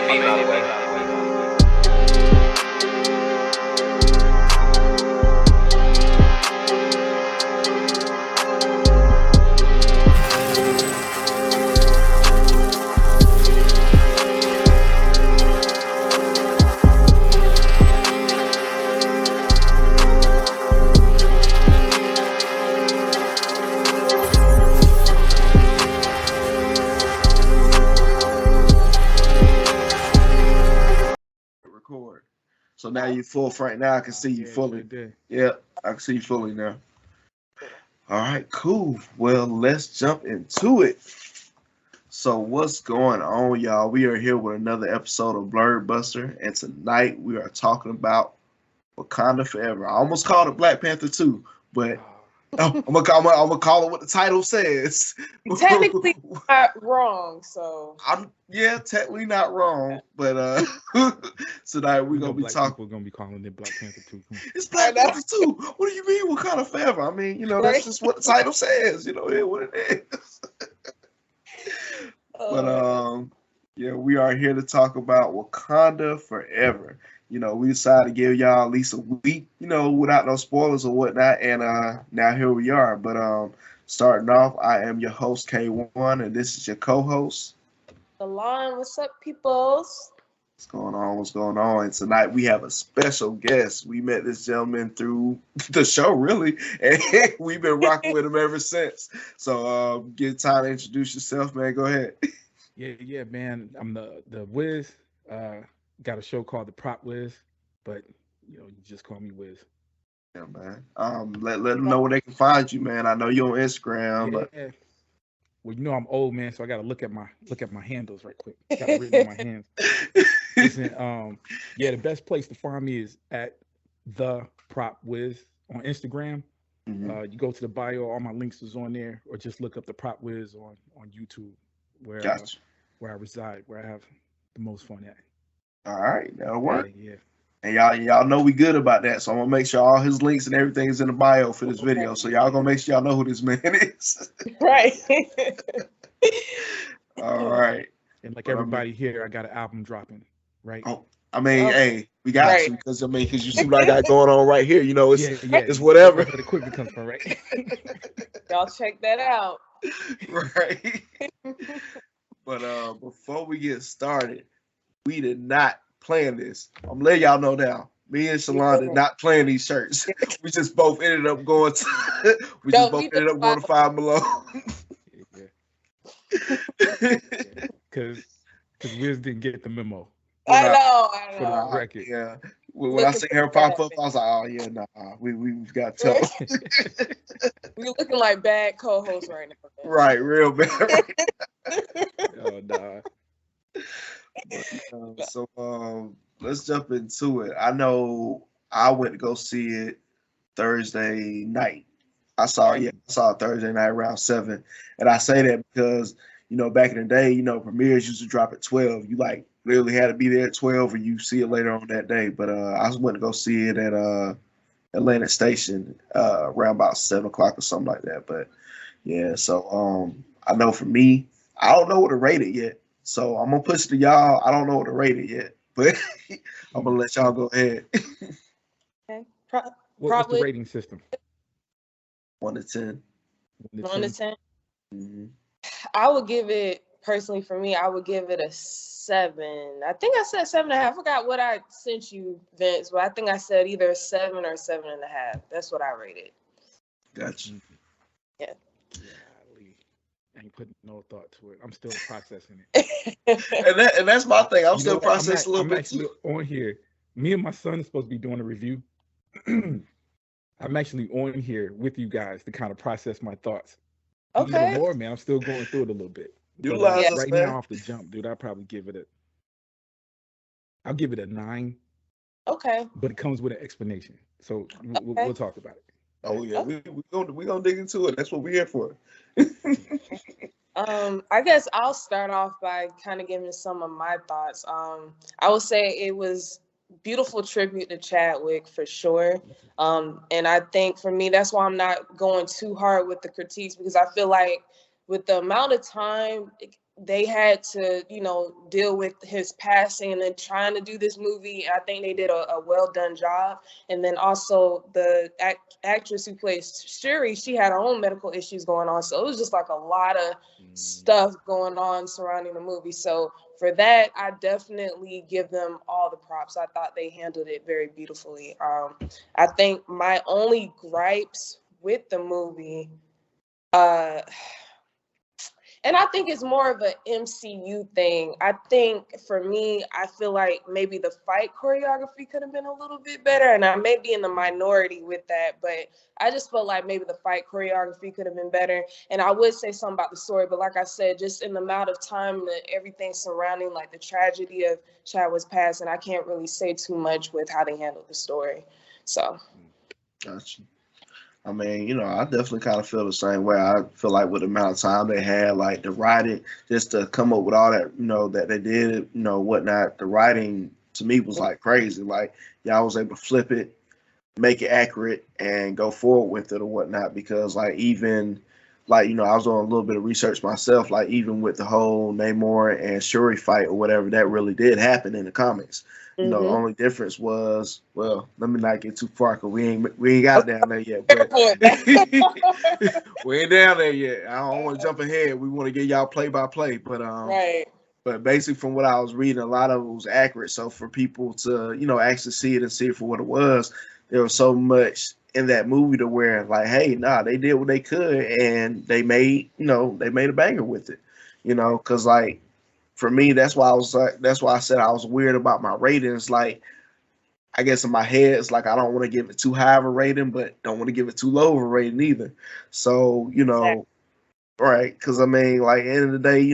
be my way. Record. So now you're full front. Now I can see you fully. Yeah, I can see you fully now. All right, cool. Well, let's jump into it. So what's going on, y'all? We are here with another episode of Blerd Buster, and tonight we are talking about Wakanda Forever. I almost called it Black Panther II, but I'm gonna call it what the title says. Technically not wrong, so I'm technically not wrong, but tonight we're gonna be talking. We're gonna be calling it Black Panther II. It's Black Panther II. What do you mean? Wakanda Forever? I mean, that's just what the title says. What it is. But we are here to talk about Wakanda Forever. We decided to give y'all at least a week, without no spoilers or whatnot, and now here we are. But starting off, I am your host K1, and this is your co-host. Alon, what's up, peoples? What's going on? And tonight we have a special guest. We met this gentleman through the show, really, and we've been rocking with him ever since. So get time to introduce yourself, man. Go ahead. Yeah, man. I'm the Wiz. Got a show called The Prop Wiz, but you just call me Wiz. Yeah, man. Let them know where they can find you, man. I know you're on Instagram, but well, I'm old, man, so I gotta look at my handles right quick. Got it written in my hands. Listen, the best place to find me is at The Prop Wiz on Instagram. Mm-hmm. You go to the bio, all my links is on there, or just look up The Prop Wiz on YouTube, where I reside, where I have the most fun at. All right, that'll work. Yeah. And y'all know we good about that, so I'm gonna make sure all his links and everything is in the bio for this video. So y'all gonna make sure y'all know who this man is. Right. All right. And like everybody here, I got an album dropping, right? Oh, hey, we got you because you see what I got going on right here. It's whatever. The equipment comes from, right? Y'all check that out. Right. But before we get started, we did not plan this. I'm letting y'all know now. Me and Shalon did not plan these shirts. We just both ended up going to Five Below. Because Wiz didn't get the memo. I know. For the record. Yeah. When I see her pop up, I was like, oh yeah, nah, we've got to tell. We're looking like bad co-hosts right now. Right, real bad. Right Oh nah. So let's jump into it. I know I went to go see it Thursday night. I saw it Thursday night around 7. And I say that because, back in the day, premieres used to drop at 12. You literally had to be there at 12 or you see it later on that day. But I went to go see it at Atlantic Station around about 7 o'clock or something like that. But yeah, so I know for me, I don't know what to rate it yet. So I'm gonna push it to y'all. I don't know what to rate it yet, but I'm gonna let y'all go ahead. Okay. What's the rating system? 1 to 10. 1 to 10. Mm-hmm. I would give it, personally for me, I would give it a 7. I think I said 7.5. I forgot what I sent you, Vince, but I think I said either 7 or 7.5. That's what I rated. Gotcha. Yeah. I ain't putting no thought to it. I'm still processing it. and that's my thing. I'm still processing a little bit. I'm actually on here. Me and my son is supposed to be doing a review. I'm actually on here with you guys to kind of process my thoughts. Okay. A little more, man. I'm still going through it a little bit. Right now, off the jump, dude, I'll probably give it I'll give it a 9. Okay. But it comes with an explanation. So we'll talk about it. Oh yeah, we're gonna dig into it. That's what we're here for. I guess I'll start off by kind of giving some of my thoughts. I would say it was beautiful tribute to Chadwick for sure. And I think for me, that's why I'm not going too hard with the critiques, because I feel like with the amount of time, they had to, deal with his passing and then trying to do this movie. I think they did a well done job. And then also the actress who plays Shuri, she had her own medical issues going on. So it was just like a lot of stuff going on surrounding the movie. So for that, I definitely give them all the props. I thought they handled it very beautifully. I think my only gripes with the movie, and I think it's more of an MCU thing. I think for me, I feel like maybe the fight choreography could have been a little bit better. And I may be in the minority with that, but I just felt like maybe the fight choreography could have been better. And I would say something about the story, but like I said, just in the amount of time that everything surrounding like the tragedy of Chadwick's passing, I can't really say too much with how they handled the story. So. Gotcha. I mean, I definitely kind of feel the same way. I feel like with the amount of time they had, like the writing, just to come up with all that, that they did, whatnot. The writing to me was like crazy. Like y'all was able to flip it, make it accurate, and go forward with it or whatnot. Because like even, like I was doing a little bit of research myself. Like even with the whole Namor and Shuri fight or whatever, that really did happen in the comics. The only difference was, well, let me not get too far because we ain't got down there yet. But we ain't down there yet. I don't want to jump ahead. We want to get y'all play by play. But right. But basically, from what I was reading, a lot of it was accurate. So for people to actually see it and see it for what it was, there was so much in that movie to where like, hey, nah, they did what they could and they made a banger with it. Because like. For me, that's why I said I was weird about my ratings. Like, I guess in my head, it's like I don't want to give it too high of a rating, but don't want to give it too low of a rating either. So, Exactly. right? Because I mean, like, at the end of the day,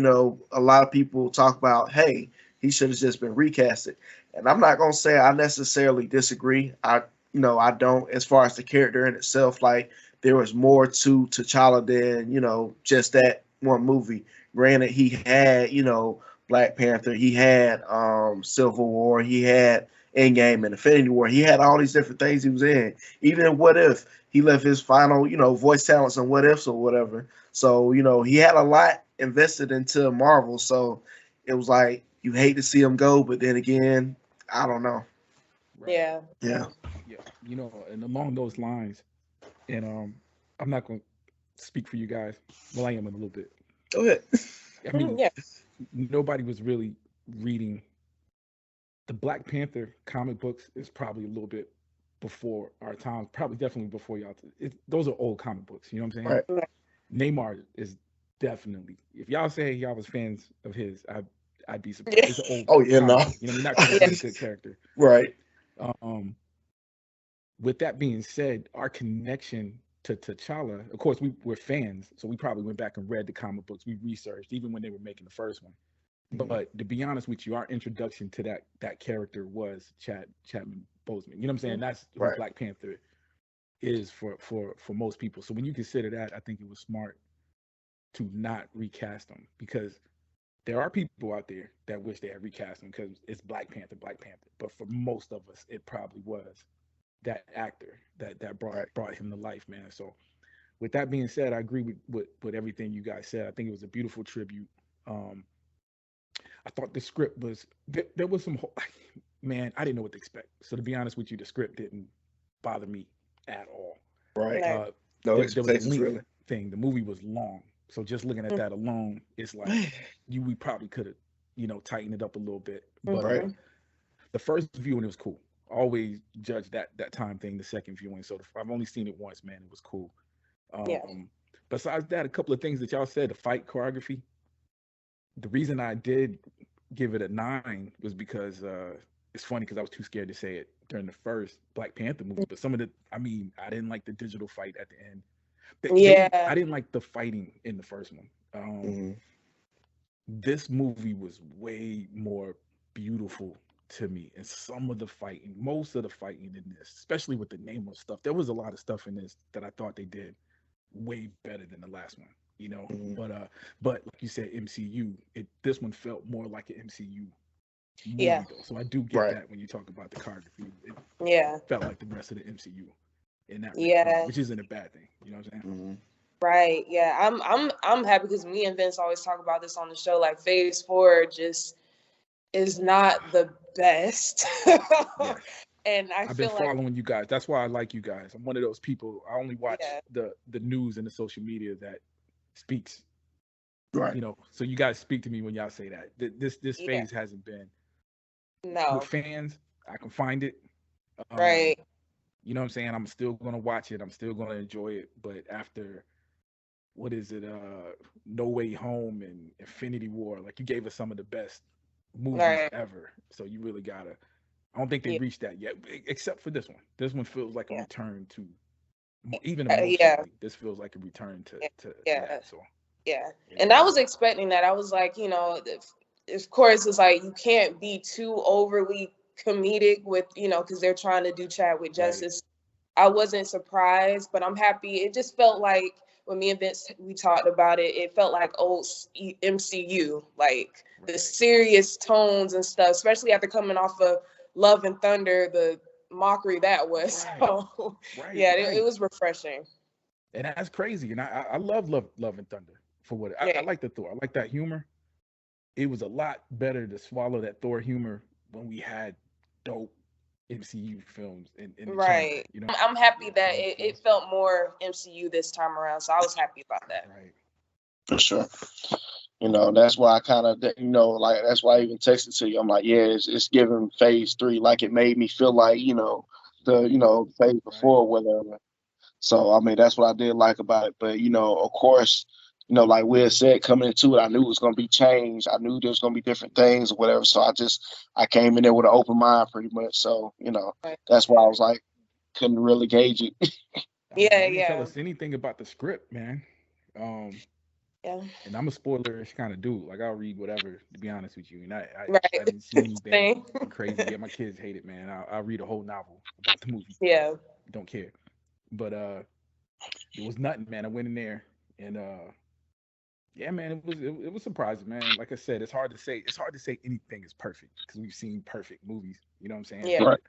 a lot of people talk about, hey, he should have just been recasted, and I'm not gonna say I necessarily disagree. I don't. As far as the character in itself, like, there was more to T'Challa than just that one movie. Granted, he had Black Panther. He had Civil War. He had Endgame and Infinity War. He had all these different things he was in. Even in What If, he left his final, voice talents and What Ifs or whatever. So, he had a lot invested into Marvel. So it was like you hate to see him go, but then again, I don't know. Right. Yeah. Yeah. Yeah. And along those lines, and I'm not gonna speak for you guys. Well, I am a little bit. Go ahead. I mean, Yeah. nobody was really reading the Black Panther comic books. Is probably a little bit before our time. Probably definitely before y'all. Those are old comic books. You know what I'm saying? Right. Neymar is definitely. If y'all say y'all was fans of his, I'd be surprised. It's an old. Oh yeah, no. comic. Not because he's a good character. Right. With that being said, our connection to T'Challa, of course, we're fans, so we probably went back and read the comic books. We researched even when they were making the first one. But to be honest with you, our introduction to that character was Chadwick Boseman. You know what I'm saying? That's who Right. Black Panther is for most people. So when you consider that, I think it was smart to not recast him, because there are people out there that wish they had recast him because it's Black Panther. But for most of us, it probably was that actor that brought him to life, man. So with that being said, I agree with everything you guys said. I think it was a beautiful tribute. I thought the script was there was some man, I didn't know what to expect. So to be honest with you, the script didn't bother me at all. Right. No there was a expectations, length really. thing. The movie was long, so just looking at that alone, it's like we probably could have tightened it up a little bit. But Right. the first viewing, it was cool. Always judge that time thing. The second viewing, so I've only seen it once, man. It was cool. Yeah. Besides that, a couple of things that y'all said. The fight choreography. The reason I did give it a 9 was because it's funny because I was too scared to say it during the first Black Panther movie. But some of I didn't like the digital fight at the end. I didn't like the fighting in the first one. This movie was way more beautiful to me, and most of the fighting in this, especially with the Namor stuff, there was a lot of stuff in this that I thought they did way better than the last one. But like you said, MCU, this one felt more like an MCU movie though. So I do get that when you talk about the choreography, it felt like the rest of the MCU in that regard, which isn't a bad thing. You know what I'm saying? Right. Yeah. I'm happy because me and Vince always talk about this on the show. Like Phase 4 just is not the best. Yes. And I I've been feel like, following you guys. That's why I like you guys. I'm one of those people. I only watch yeah, the news and the social media that speaks. Right. You know, so you guys speak to me when y'all say that. This yeah, phase hasn't been with no, fans. I can find it. Um, right, you know what I'm saying? I'm still gonna watch it. I'm still gonna enjoy it. But after what is it? No Way Home and Infinity War. Like you gave us some of the best movies right, ever. So you really gotta. I don't think they yeah, reached that yet, except for this one. This one feels like a yeah, return to, even yeah, emotionally, this feels like a return yeah, to yeah, that. So yeah. yeah, And I was expecting that. I was like, of course, it's like you can't be too overly comedic with, because they're trying to do Chadwick right, justice. I wasn't surprised, but I'm happy. It just felt like when me and Vince we talked about it, it felt like old MCU, like the right, serious tones and stuff, especially after coming off of Love and Thunder, the mockery that was. right, So right, yeah, it right. was refreshing. And that's crazy. And I love and Thunder for what I Yeah, like the Thor. I like that humor. It was a lot better to swallow that Thor humor when we had dope MCU films in the chamber. right. You know I'm happy that what I'm saying? it So felt more MCU this time around, so I was happy about that. right, For sure. That's why I kind of, like that's why I even texted to you. I'm like, yeah, it's giving phase 3. Like it made me feel like, the phase right. before, whatever. So I mean, that's what I did like about it. But of course, like Wiz said, coming into it, I knew it was gonna be changed. I knew there was gonna be different things or whatever. So I came in there with an open mind, pretty much. So Right. that's why I was like, couldn't really gauge it. I mean, Yeah, they didn't tell yeah, us anything about the script, man. Um, yeah. and I'm a spoilerish kind of dude. Like I'll read whatever, to be honest with you. And I Right. haven't seen anything Same. crazy yet. My kids hate it, man. I'll read a whole novel about the movie. Yeah. Don't care. But it was nothing, man. I went in there and yeah, man, it was surprising, man. Like I said, it's hard to say. It's hard to say anything is perfect because we've seen perfect movies. You know what I'm saying? Yeah. But Right.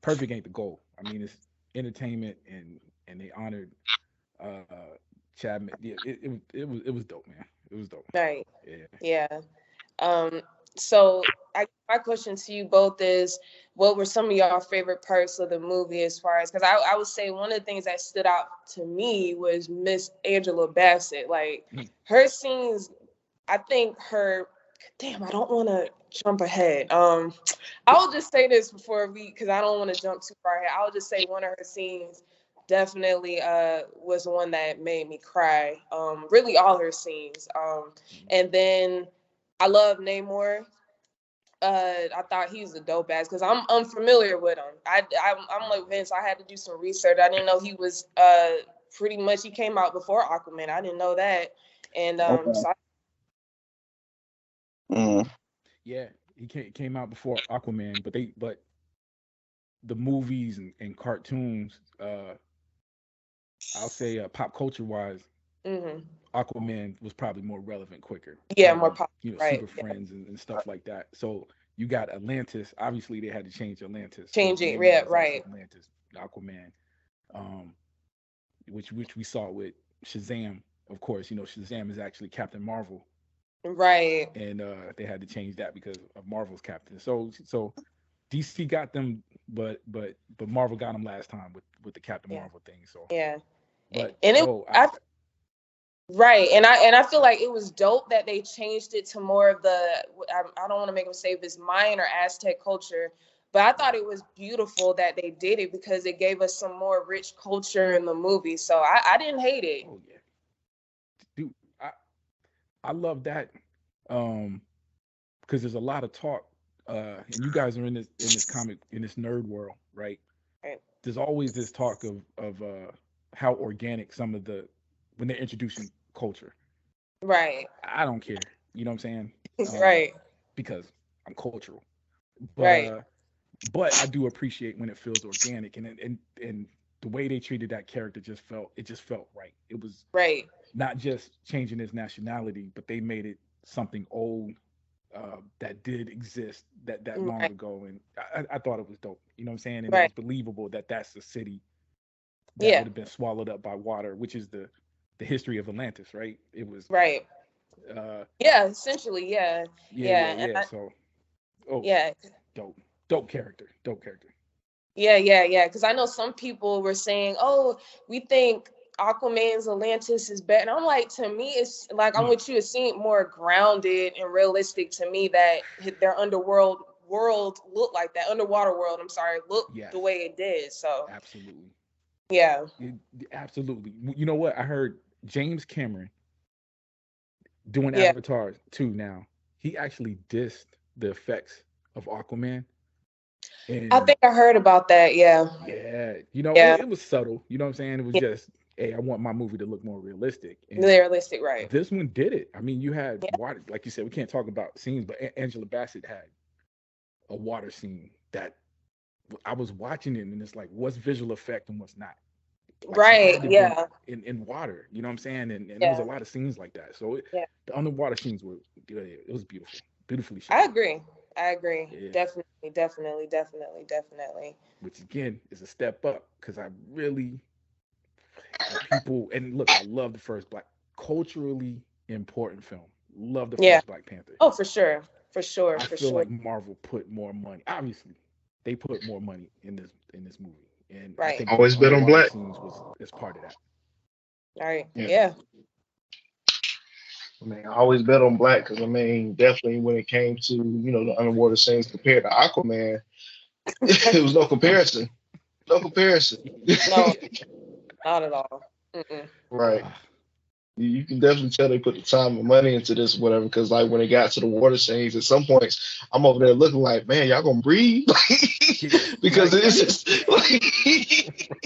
perfect ain't the goal. I mean, it's entertainment and they honored uh Chadman. Yeah, it was dope, man. It was dope. Right. Yeah. Yeah. Um, so my question to you both is, what were some of your favorite parts of the movie as far as, because I would say one of the things that stood out to me was Miss Angela Bassett. Like Mm. her scenes, I think her, damn, I don't want to jump ahead. I'll just say this before because I don't want to jump too far ahead. I'll just say one of her scenes definitely was one that made me cry. Really all her scenes. And then I love Namor. I thought he was a dope ass because I'm unfamiliar with him. I'm like Vince. I had to do some research. I didn't know he was pretty much he came out before Aquaman. I didn't know that, and Okay. so Mhm. Yeah, he came out before Aquaman, but the movies and cartoons, I'll say pop culture wise, mhm. Aquaman was probably more relevant quicker. Yeah, more pop. Super Right. Yeah. Friends and stuff like that. So you got Atlantis. Obviously, they had to change Atlantis because Changing. Namor Yeah. was also Right. Atlantis. Aquaman, um, which we saw with Shazam. Of course, Shazam is actually Captain Marvel, Right. and they had to change that because of Marvel's Captain. So DC got them, but Marvel got them last time with the Captain Yeah. Marvel thing. So, Yeah. but And it. no, I Right, and I feel like it was dope that they changed it to more of the I don't want to make them say this Mayan or Aztec culture, but I thought right. it was beautiful that they did it because it gave us some more rich culture in the movie. So I didn't hate it. Oh yeah, dude, I love that. Um, because there's a lot of talk, and you guys are in this comic in this nerd world, right? Right, There's always this talk of how organic some of the when they're introducing culture. right, I don't care, you know what I'm saying? Um, right, because I'm cultural, but right, but I do appreciate when it feels organic and the way they treated that character just felt right. It was right. not just changing his nationality, but they made it something old that did exist that long Right, ago, and I thought it was dope. You know what I'm saying? And it right. was believable that that's the city that Yeah, would have been swallowed up by water, which is the the history of Atlantis, right? It was Right. Yeah, essentially, yeah. And So, oh, yeah. dope character. Yeah. Because I know some people were saying, "Oh, we think Aquaman's Atlantis is better." And I'm like, to me, it's like I'm with you. It seemed more grounded and realistic to me that their world looked like that. Underwater world, I'm sorry, looked the way it did. So absolutely. Yeah. Absolutely. You know what? I heard James Cameron doing Yeah. Avatar 2 now. He actually dissed the effects of Aquaman. And I think I heard about that. Yeah. Yeah. You know, Yeah. it was subtle. You know what I'm saying? It was just, hey, I want my movie to look more realistic. And Realistic, right. this one did it. I mean, you had water, like you said, we can't talk about scenes, but Angela Bassett had a water scene that I was watching it, and it's like, what's visual effect and what's not? Like, right. Yeah. In water, you know what I'm saying? And there Yeah. was a lot of scenes like that. So the underwater scenes were good. It was beautiful, beautifully shot. I agree. Yeah. Definitely. Which again is a step up, because I really people, and look, I love the first culturally important film. Love the first Black Panther. Oh, for sure. I feel like Marvel put more money. Obviously, they put more money in this movie, and I think always bet on Black scenes is part of that. All right. Yeah. I mean, I always bet on Black because, I mean, definitely when it came to, the underwater scenes compared to Aquaman, it was no comparison. No comparison. No, not at all. Right. You can definitely tell they put the time and money into this, whatever, because like when it got to the water scenes, at some points I'm over there looking like, man, y'all gonna breathe? Because it's just like,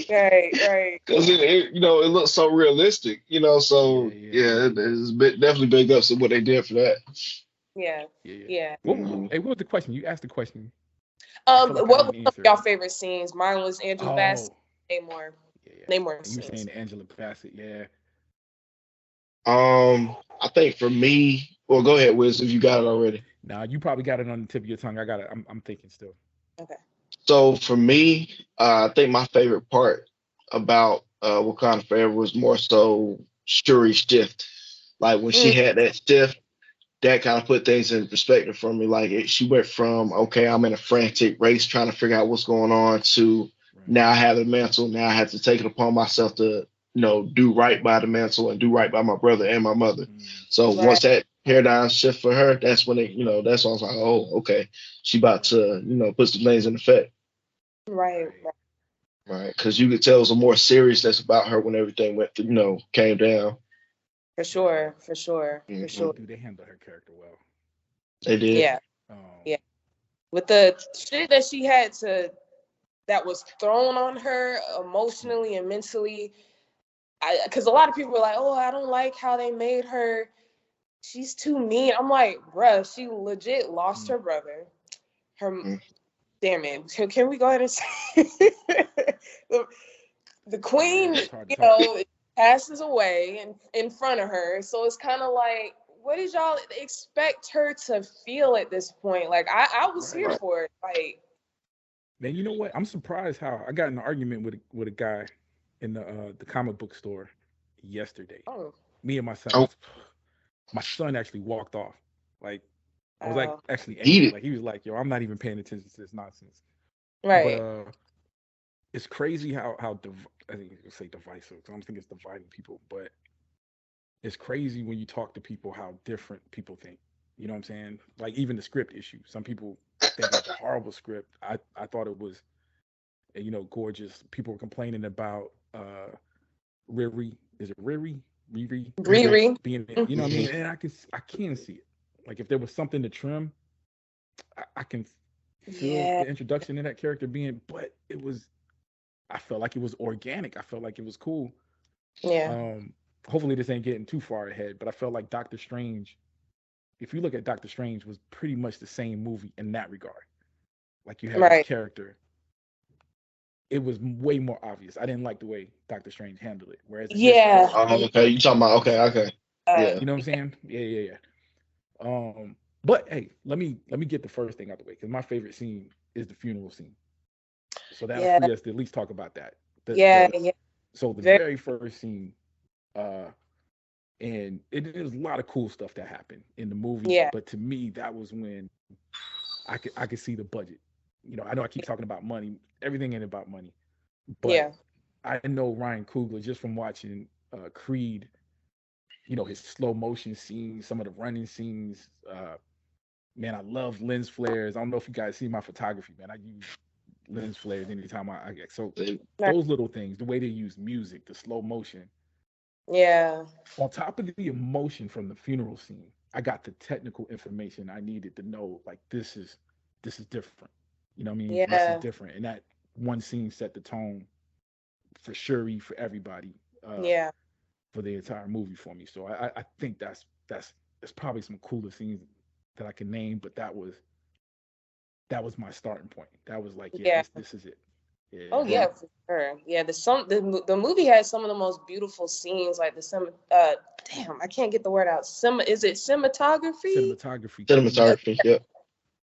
right. Because it looks so realistic, so it's definitely big ups to what they did for that. Yeah. Hey, what was the question? You asked the question. What was y'all favorite scenes? Mine was Angela Bassett. Namor. Namor. You were saying Angela Bassett, I think for me, well, go ahead, Wiz, if you got it already. Nah, you probably got it on the tip of your tongue. I got it. I'm thinking still. Okay. So for me, I think my favorite part about Wakanda Forever was more so Shuri's shift. Like when she had that shift, that kind of put things in perspective for me. Like she went from, okay, I'm in a frantic race trying to figure out what's going on, to now I have the mantle. Now I have to take it upon myself to, do right by the mantle and do right by my brother and my mother. So once that paradigm shift for her, that's when that's when I was like, oh, okay, she about to, put some things in effect. Right. Because you could tell it was a more serious that's about her when everything went through, came down. For sure. Dude, they handled her character well. They did. Yeah. Yeah. With the shit that she had that was thrown on her emotionally and mentally, because a lot of people were like, "Oh, I don't like how they made her. She's too mean." I'm like, bruh, she legit lost her brother. Damn it. Can we go ahead and say the queen, passes away in front of her. So it's kind of like, what did y'all expect her to feel at this point? Like, I was here for it. Like, man, you know what? I'm surprised how I got in an argument with a guy in the comic book store yesterday. Oh. Me and my son. My son actually walked off. Like, I was like actually angry. Like, he was like, "Yo, I'm not even paying attention to this nonsense." Right. But it's crazy how I think you say divisive. I don't think it's dividing people, but it's crazy when you talk to people how different people think. You know what I'm saying? Like, even the script issue. Some people think it's a horrible script. I thought it was, gorgeous. People were complaining about Riri. Is it Riri? Riri. Being, you know what I mean? And I can see it. Like, if there was something to trim, I can feel the introduction to that character but I felt like it was organic. I felt like it was cool. Yeah. Hopefully this ain't getting too far ahead, but I felt like Doctor Strange, if you look at Doctor Strange, was pretty much the same movie in that regard. Like, you have this character. It was way more obvious. I didn't like the way Doctor Strange handled it. Whereas okay, you talking about okay. Yeah. You know what I'm saying? Yeah. But hey, let me get the first thing out the way, because my favorite scene is the funeral scene. So that'll free us to at least talk about that. Yeah. So the very first scene, And there's a lot of cool stuff that happened in the movie, Yeah. but to me, that was when I could see the budget. I know I keep talking about money. Everything ain't about money, but Yeah. I know Ryan Coogler just from watching Creed. His slow motion scenes, some of the running scenes. Man, I love lens flares. I don't know if you guys see my photography, man. I use lens flares anytime I get. So those little things, the way they use music, the slow motion. Yeah. On top of the emotion from the funeral scene, I got the technical information I needed to know, like, this is different. You know what I mean? This is Yeah. different. And that one scene set the tone for Shuri, for everybody, Yeah. for the entire movie for me. So I think that's probably some cooler scenes that I can name, but that was my starting point. That was like, Yeah. this is it. Yeah. Oh yeah, for sure. Yeah, the movie has some of the most beautiful scenes, like damn, I can't get the word out. Is it cinematography? Cinematography, yeah.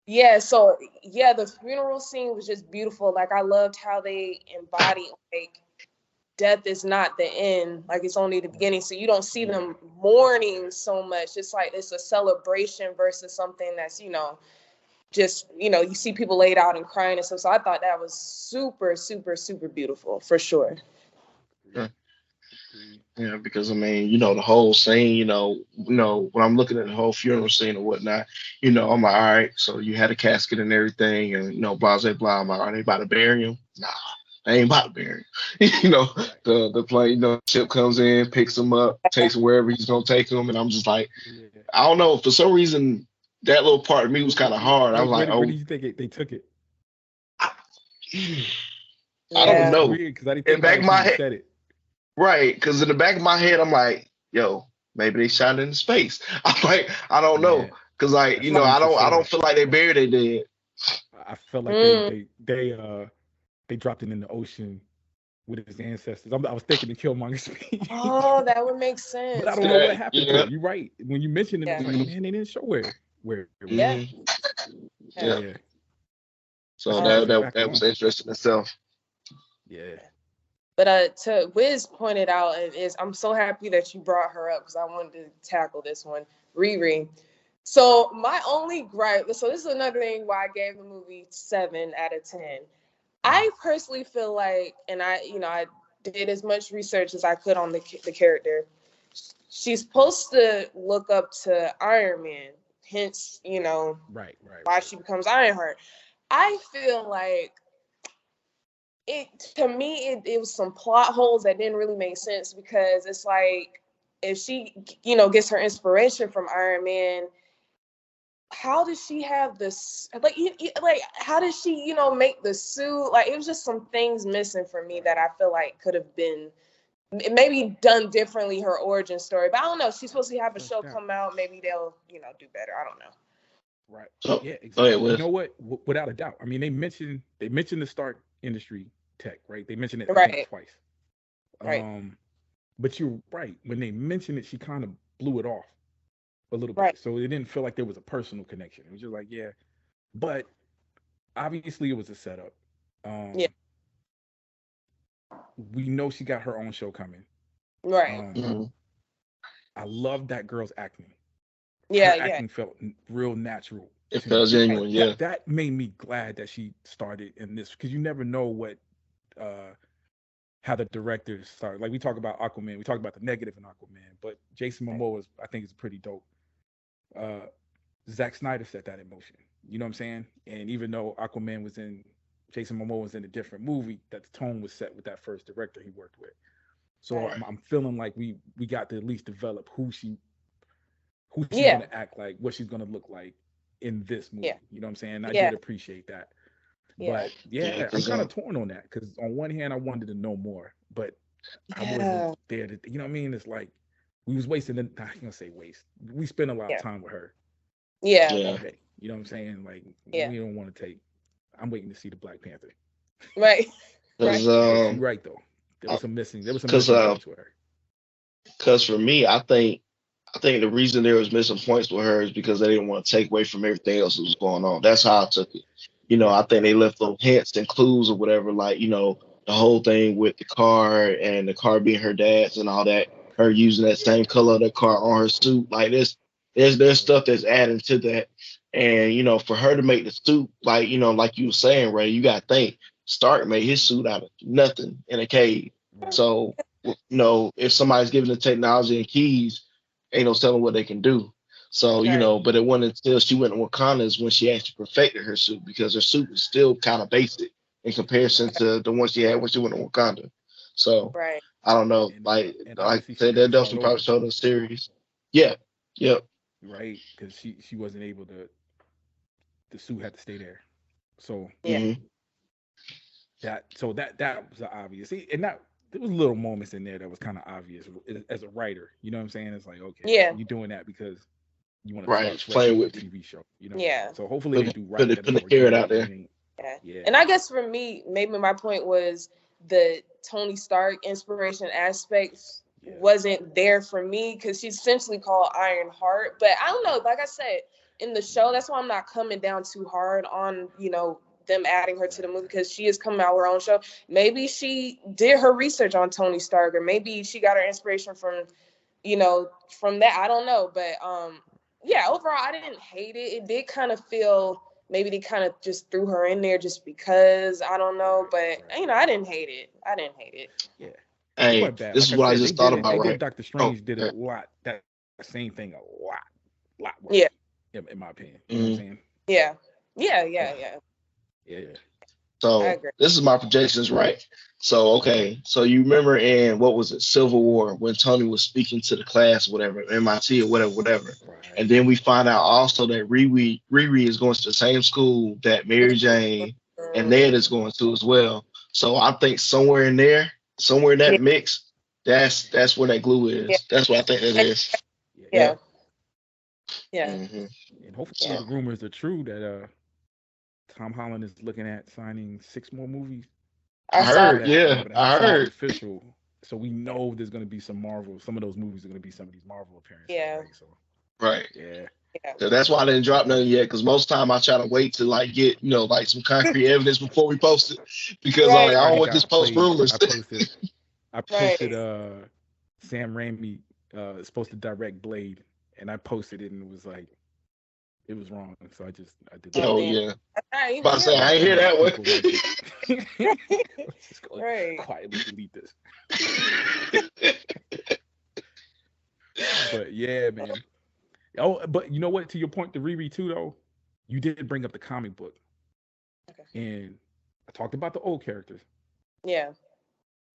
Yeah, so yeah, the funeral scene was just beautiful. Like, I loved how they embodied, like, death is not the end, like, it's only the beginning. So you don't see them mourning so much. It's like it's a celebration versus something that's, just, you see people laid out and crying and stuff. So I thought that was super, super, super beautiful for sure. Yeah, because I mean, the whole scene, when I'm looking at the whole funeral scene or whatnot, I'm like, all right, so you had a casket and everything, and blah blah blah. I'm like, are they about to bury him? Nah, they ain't about to bury him. The plane, ship comes in, picks him up, takes him wherever he's gonna take him, and I'm just like, I don't know, for some reason that little part of me was kind of hard. I was like, where do you think they took it? I don't know. Because I didn't in think the back of my head, said it. right? Because in the back of my head, I'm like, yo, maybe they shot it in space. I'm like, I don't know, because like, I don't feel like they buried it dead. I felt like they dropped it in the ocean with his ancestors. I was thinking the Killmonger speech. Oh, that would make sense. But I don't know what happened to it. You're right. When you mentioned it, it's like, man, they didn't show where it was. Yeah. So that was interesting itself. Yeah. But to Wiz pointed out, I'm so happy that you brought her up because I wanted to tackle this one. Riri. So my only gripe, so this is another thing why I gave the movie 7 out of 10. I personally feel like, and I did as much research as I could on the character. She's supposed to look up to Iron Man, hence, right. why she becomes Ironheart. I feel like to me, it was some plot holes that didn't really make sense, because it's like, if she, gets her inspiration from Iron Man, how does she have this, like how does she, make the suit? Like, it was just some things missing for me that I feel like could have been maybe done differently, her origin story. But I don't know. She's supposed to have a show come out. Maybe they'll, do better. I don't know. Right. Yeah, exactly. You know what? Without a doubt. I mean, they mentioned the Stark Industry tech, right? They mentioned it twice. Right. But you're right. When they mentioned it, she kind of blew it off a little bit. Right. So it didn't feel like there was a personal connection. It was just like, yeah. But obviously it was a setup. We know she got her own show coming. Right. I love that girl's acting. Yeah, her acting felt real natural. It felt genuine, yeah. That made me glad that she started in this, because you never know what how the directors start. Like, we talk about Aquaman, we talk about the negative in Aquaman, but Jason Momoa I think is pretty dope. Zack Snyder set that in motion. You know what I'm saying? And even though Jason Momoa was in a different movie, that the tone was set with that first director he worked with. So I'm feeling like we got to at least develop who she's gonna act like, what she's gonna look like in this movie. You know what I'm saying? I did appreciate that. But I'm kind of torn on that, because on one hand I wanted to know more, but I wasn't there to, you know what I mean? It's like we was wasting I'm gonna say waste. We spent a lot of time with her. Okay. You know what I'm saying? Like, we don't want to take. I'm waiting to see the Black Panther. Right. You're right though. There was some missing with her. Because for me, I think the reason there was missing points with her is because they didn't want to take away from everything else that was going on. That's how I took it. I think they left those hints and clues or whatever, like, the whole thing with the car and the car being her dad's and all that. her using that same color of the car on her suit. Like there's stuff that's adding to that. And for her to make the suit, like like you were saying, Ray, you gotta think Stark made his suit out of nothing in a cave. Right. So if somebody's giving the technology and keys, ain't no telling what they can do. So, Right. but it wasn't until she went to Wakanda's when she actually perfected her suit, because her suit was still kind of basic in comparison to the one she had when she went to Wakanda. So Right. I don't know. And Like I obviously she said, had that to start definitely probably over, showed in the series. Yeah. Yep. right? Because she wasn't able to. The suit had to stay there. So Yeah. hmm that was obvious. See, and that there was little moments in there that was kind of obvious as a writer. You know what I'm saying? It's like, okay, Yeah. you're doing that because you want to Right. start It's fresh playing with with the me. TV show. Yeah. So hopefully they do right. That it's Putting the carrot out organic and there. it ain't. Yeah. Yeah. And I guess for me, maybe my point was the Tony Stark inspiration aspect Yeah. wasn't there for me because she's essentially called Iron Heart. But I don't know, like I said, in the show, that's why I'm not coming down too hard on, them adding her to the movie, because she is coming out with her own show. Maybe she did her research on Tony Stark, or maybe she got her inspiration from, from that. I don't know. But yeah, overall I didn't hate it. It did kind of feel maybe they kind of just threw her in there just because, I don't know, but Right. I didn't hate it. Yeah. It Hey, wasn't bad. this Like is I what I said, they just did thought it. They about, did right? Doctor Oh, Strange did it a lot. That same thing a lot worse. Yeah. In my opinion. You know what I'm saying? Yeah. Yeah. Yeah. I so agree. this is my projections, right? So okay, so you remember in what was it, Civil War, when Tony was speaking to the class, whatever, MIT or whatever, and Right. then we find out also that Riri is going to the same school that Mary Jane and Ned is going to as well. So I think somewhere in Yeah. that mix, that's where that glue Yeah. is. That's what I think that is. Yeah. Yep. Yeah. hmm And hopefully Yeah. the rumors are true that Tom Holland is looking at signing 6 more movies. I I saw heard, that. yeah, But I nothing's heard. official. So we know there's gonna be some Marvel. Some of those movies are gonna be some of these Marvel appearances, Yeah. right? So Right. yeah, Yeah. So that's why I didn't drop nothing yet. Because most time I try to wait to like get like some concrete evidence before we post it. Because Right. I don't already want got just post played. rumors. I posted Right. Sam Raimi is supposed to direct Blade, and I posted it and it was like it was wrong. So I did Oh that. Oh damn. yeah. That's not But even I say him. I ain't I hear know that one. people might get just go Right. quietly delete this. But yeah, man. Oh, but you know what? To your point, the Riri too, though, you did bring up the comic book, Okay. and I talked about the old characters. Yeah.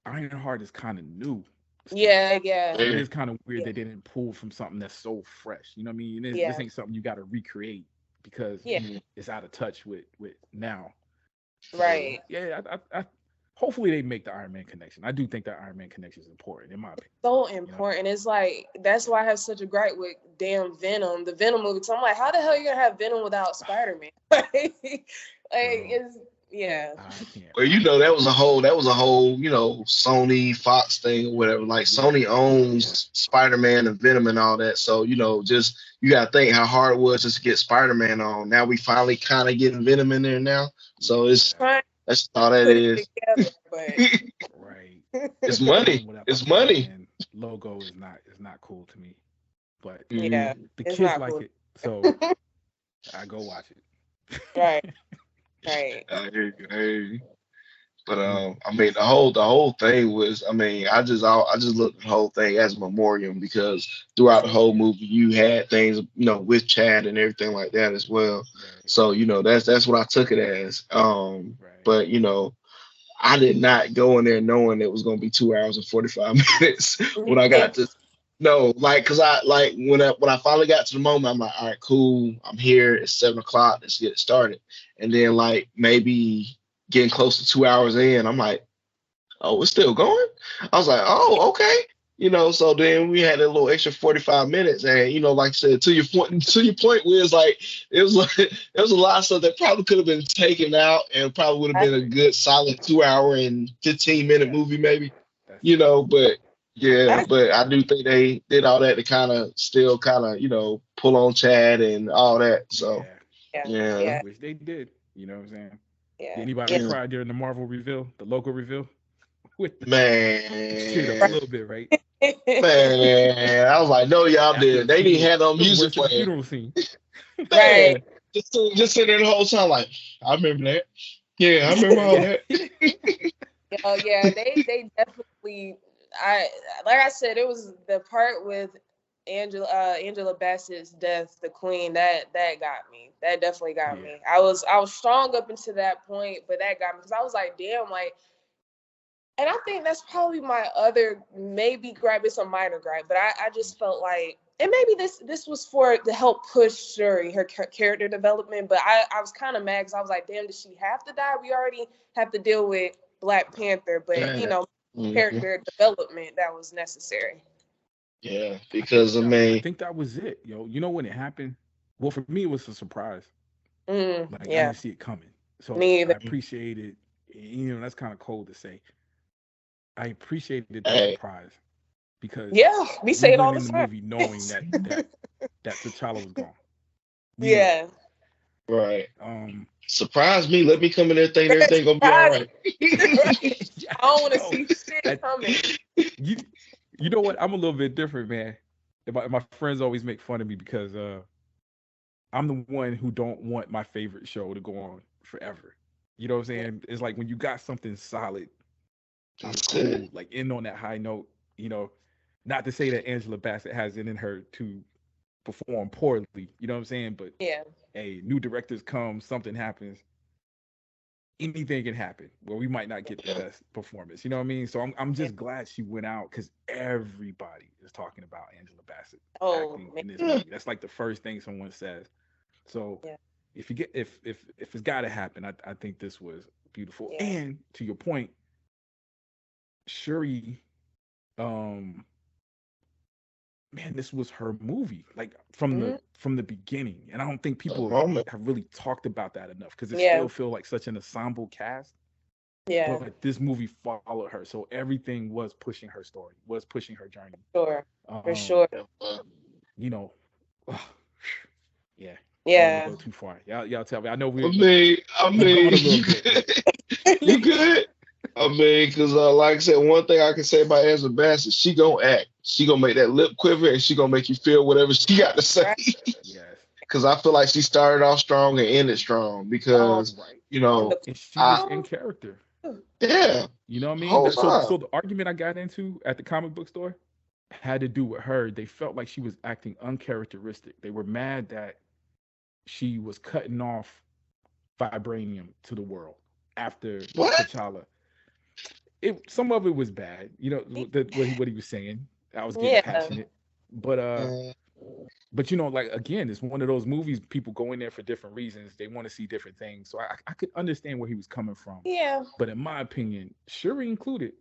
Ironheart is kind of new still, Yeah. Yeah. so it Yeah. is kind of weird Yeah. they didn't pull from something that's so fresh. You know what I mean? This Yeah. ain't something you got to recreate because Yeah. Mhm. it's out of touch with now. So Right. yeah, I hopefully they make the Iron Man connection. I do think that Iron Man connection is important in my opinion. So You know? important. It's like that's why I have such a gripe with damn Venom, the Venom movie. So I'm like, how the hell are you gonna have Venom without Spider-Man? Bro, It's yeah. I can't. Well, that was a whole, Sony Fox thing or whatever. Like Yeah, Sony yeah, owns Spider-Man and Venom and all that. So, just you gotta think how hard it was just to get Spider-Man on. Now we finally kind of getting Venom in there now. So yeah. Trying that's all that to put it is. together, but Right. It's Venom money. without the It's money. Spider-Man logo is not cool to me. But yeah, Mhm. the it's kids not like cool. it, so I go watch Right, it. right. I hear you. I hear you. But I mean, the whole thing was, I mean, I just looked at the whole thing as a memorial because throughout the whole movie you had things, with Chad and everything like that as well. Right, So that's what I took it as. right. But I did not go in there knowing it was gonna be 2 hours and 45 minutes when I Yeah, got to. No, like, cause I like when I finally got to the moment, I'm like, all right, cool, I'm here. It's 7 o'clock. Let's get it started. And then like maybe getting close to 2 hours in, I'm like, oh, it's still going. I was like, oh, okay. So then we had a little extra 45 minutes, and like I said, to your point, was like it was a lot of stuff that probably could have been taken out and probably would have I, been a good solid 2 hour and 15 minute Yeah, movie, maybe. that's it. But yeah, I, but I do think they did all that to kind of still kind of pull on Chad and all that. So Yeah, yeah, yeah, yeah, which they did. You know what I'm saying? Did yeah, anybody yeah. yeah. cry during the Marvel reveal, the logo reveal? with the shit up a Man, little bit, right? man, I was like, no, y'all After did. the They didn't funeral, have no it was music worse than the playing. funeral scene. Right. Man, just sitting there the whole time like, I remember that. Yeah, I remember all Yeah. that. Oh yeah, they definitely. I like I said, it was the part with Angela Bassett's death, the Queen. That got me. That definitely got Yeah. me. I was strong up until that point, but that got me because I was like, damn, like. And I think that's probably my other maybe gripe. It's a minor gripe, but I just felt like, and maybe this was for to help push Shuri her character development. But I was kind of mad because I was like, damn, did she have to die? We already have to deal with Black Panther, but Yeah. Mhm. character development that was necessary. Yeah, I think because I I mean, think that was it, yo. You know when it happened? Well, for me, it was a surprise. Like I Yeah, didn't see it coming, so me I either. appreciated. You know, that's kind of cold to say. I appreciated that hey, surprise because Yeah, we we say it went all the in the time. movie knowing that T'Challa was gone. We knew it. Yeah. right. Um, Surprise me. Let me come in there thinking everything gonna be all Surprise. right. yeah, I don't want to yo, see shit that coming. you you know what? I'm a little bit different, man. My friends always make fun of me because I'm the one who don't want my favorite show to go on forever. You know what I'm saying? It's like when you got something solid, I'm That's it. cool. Like end on that high note. You know, not to say that Angela Bassett has it in her to perform poorly. You know what I'm saying? But Yeah. hey, new directors come, something happens, anything can happen where we might not get the Yeah. best performance. You know what I mean? So I'm just glad she went out because everybody is talking about Angela Bassett Oh acting man. in this Yeah. movie. That's like the first thing someone says. So Yeah. if you get if it's got to happen, I think this was beautiful. Yeah. And to your point, Shuri, um, man, this was her movie, like Mhm. from the beginning. And I don't think The people moment. have really talked about that enough because it Yeah. still feel like such an ensemble cast. Yeah. But this movie followed her, so everything was pushing her story, was pushing her journey. Sure. For Um, sure. Yeah. you know, yeah, I don't want to Yeah. go too far. Y'all tell me. I know I mean, I we've gone mean, a little you bit, but good. You good. I mean, because like I said, one thing I can say about Angela Bassett, she gonna act. She gonna make that lip quiver, and she gonna make you feel whatever she got to say. Right. yes, Because I feel like she started off strong and ended strong. Oh, Because right. you and know, the And she was I in character. yeah, You know what I mean? whole time. So the argument I got into at the comic book store had to do with her. They felt like she was acting uncharacteristic. They were mad that she was cutting off vibranium to the world after What? T'Challa. Some of it was bad, you know, what he was saying. I was getting yeah. passionate, but Uh, but you know, like again, it's one of those movies. People go in there for different reasons. They want to see different things. So I could understand where he was coming from, Yeah. but in my opinion, Shuri included,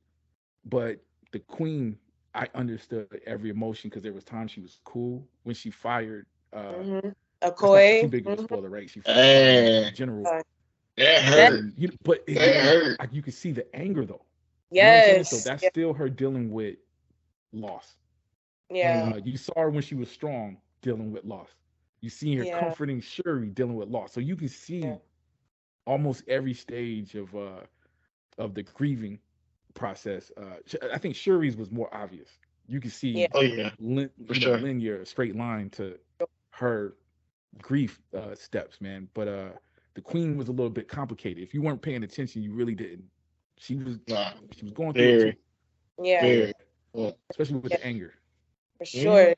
but the Queen, I understood every emotion because there was times she was cool when she fired. Mm-hmm. That's not too Okoye. big of a Mm-hmm. spoiler, right? She fired the and general, that That. hurt. and you, but That hurt. you could see the anger though. You know what I'm saying? So Yes. that's Yeah. still her dealing with loss. Yeah. Mm, You saw her when she was strong dealing with loss. You see her Yeah. comforting Shuri dealing with loss. So you can Yeah. see almost every stage of the grieving process. I think Shuri's was more obvious. You can Yeah. see, oh yeah, for sure. linear, straight line to her grief steps, man. But the Queen was a little bit complicated. If you weren't paying attention, you really didn't. She was Nah, she was going through it too. very, Yeah. Yeah, very. Mm, especially with Yeah. the anger. For mm, sure.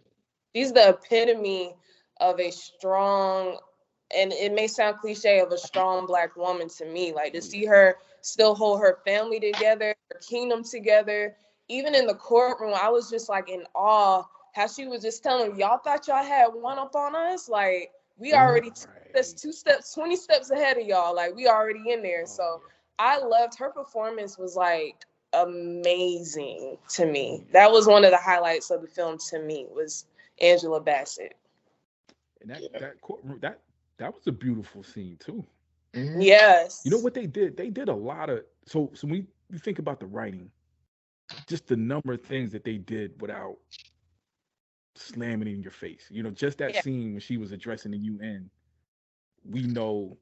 She's the epitome of a strong, and it may sound cliche, of a strong Black woman to me. Like to Oh yeah. see her still hold her family together, her kingdom together. Even in the courtroom, I was just like in awe how she was just telling me, y'all thought y'all had one up on us. Like we mm. already that's Right. 2 steps, 20 steps ahead of y'all. Like we already in there. Oh So yeah. I loved her performance. Was like amazing to Oh me. yeah. That was one of the highlights of the film to me was Angela Bassett. And Yeah. that courtroom that was a beautiful scene too. Mm, You know Yes. what they did? They did a lot of so when you think about the writing, just the number of things that they did without slamming it in your face. You know, just that Yeah. scene when she was addressing the UN, we know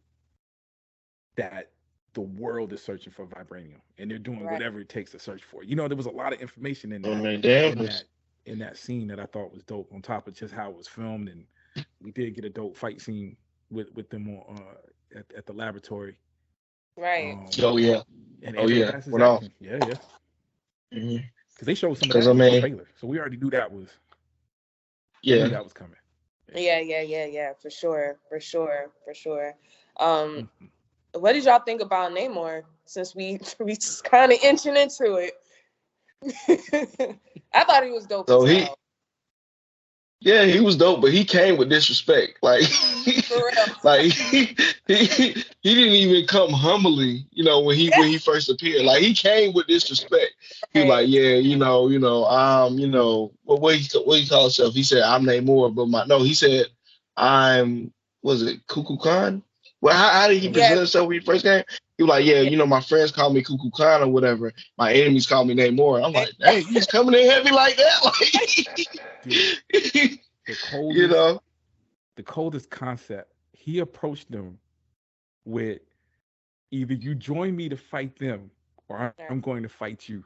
that the world is searching for vibranium, and they're doing Right. whatever it takes to search for it. You know, there was a lot of information in I that mean, damn. in that scene that I thought was dope. On top of just how it was filmed, and we did get a dope fight scene with them on at the laboratory. Right. Oh yeah. And Oh, Angela yeah. Bassett's Went off. acting. Yeah. Mhm. Because they showed some of 'Cause, that I in the mean- trailer, so we already knew that was. We knew Yeah. that was coming. Yeah, for sure. Mhm. What did y'all think about Namor? Since we just kind of inching into it, I thought he was dope. So as he- hell. Yeah, he was dope, but he came with disrespect. Like, For real. like he didn't even come humbly, you know, when he first appeared. Like he came with disrespect. He was like, yeah, what he call himself? He said, I'm Namor, but he said, was it Kuku Khan? Well, how did he present himself when he first came? He was like, yeah, my friends call me Kuku Khan or whatever. My enemies call me Namor. I'm like, dang, he's coming in heavy like that. Dude, Like, the coldest, know. the coldest concept. He approached them with either you join me to fight them, or I'm going to fight you.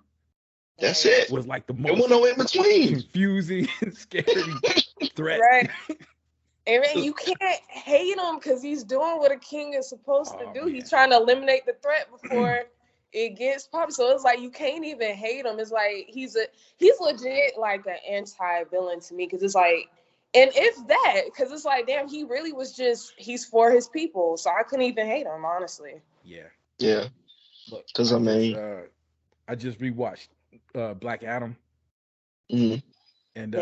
That's it. Was like the There most was no in between. confusing, scary threat. Right. And man, you can't hate him because he's doing what a king is supposed to do. Man. He's trying to eliminate the threat before it gets popped. So it's like you can't even hate him. It's like he's legit like an anti-villain to me, because it's like, and if that, because it's like, damn, he really was he's for his people. So I couldn't even hate him, honestly. Yeah. Yeah. Look, Because I mean, I just rewatched Black Adam, mhm. and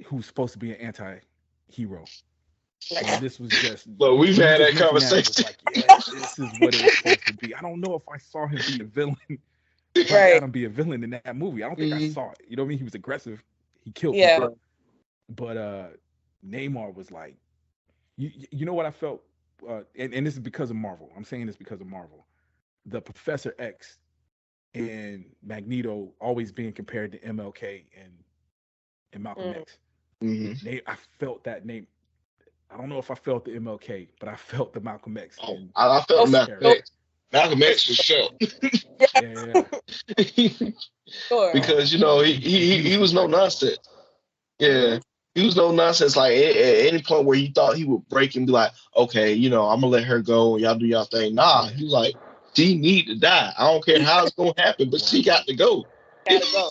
who's supposed to be an anti-hero. And this was just. But we've when you had that just mentioned conversation. it was like, yeah, this is what it was supposed to be. I don't know if I saw him be a villain. Black Right. Adam be a villain in that movie. I don't think I saw it. You know what I mean? He was aggressive. He killed Yeah. people. But Namor was like, you know what I felt? And this is because of Marvel. I'm saying this because of Marvel. The Professor X and Magneto always being compared to MLK and Malcolm X. Mhm. I felt that name. I don't know if I felt the MLK, but I felt the Malcolm X. Oh, I felt Malcolm X. Malcolm X for sure. Yeah. Sure. Because he was no nonsense. Yeah. He was no nonsense. Like at any point where he thought he would break and be like, okay, I'm gonna let her go and y'all do y'all thing. Nah, he was like, she need to die. I don't care how it's gonna happen, but she got to go. Gotta go.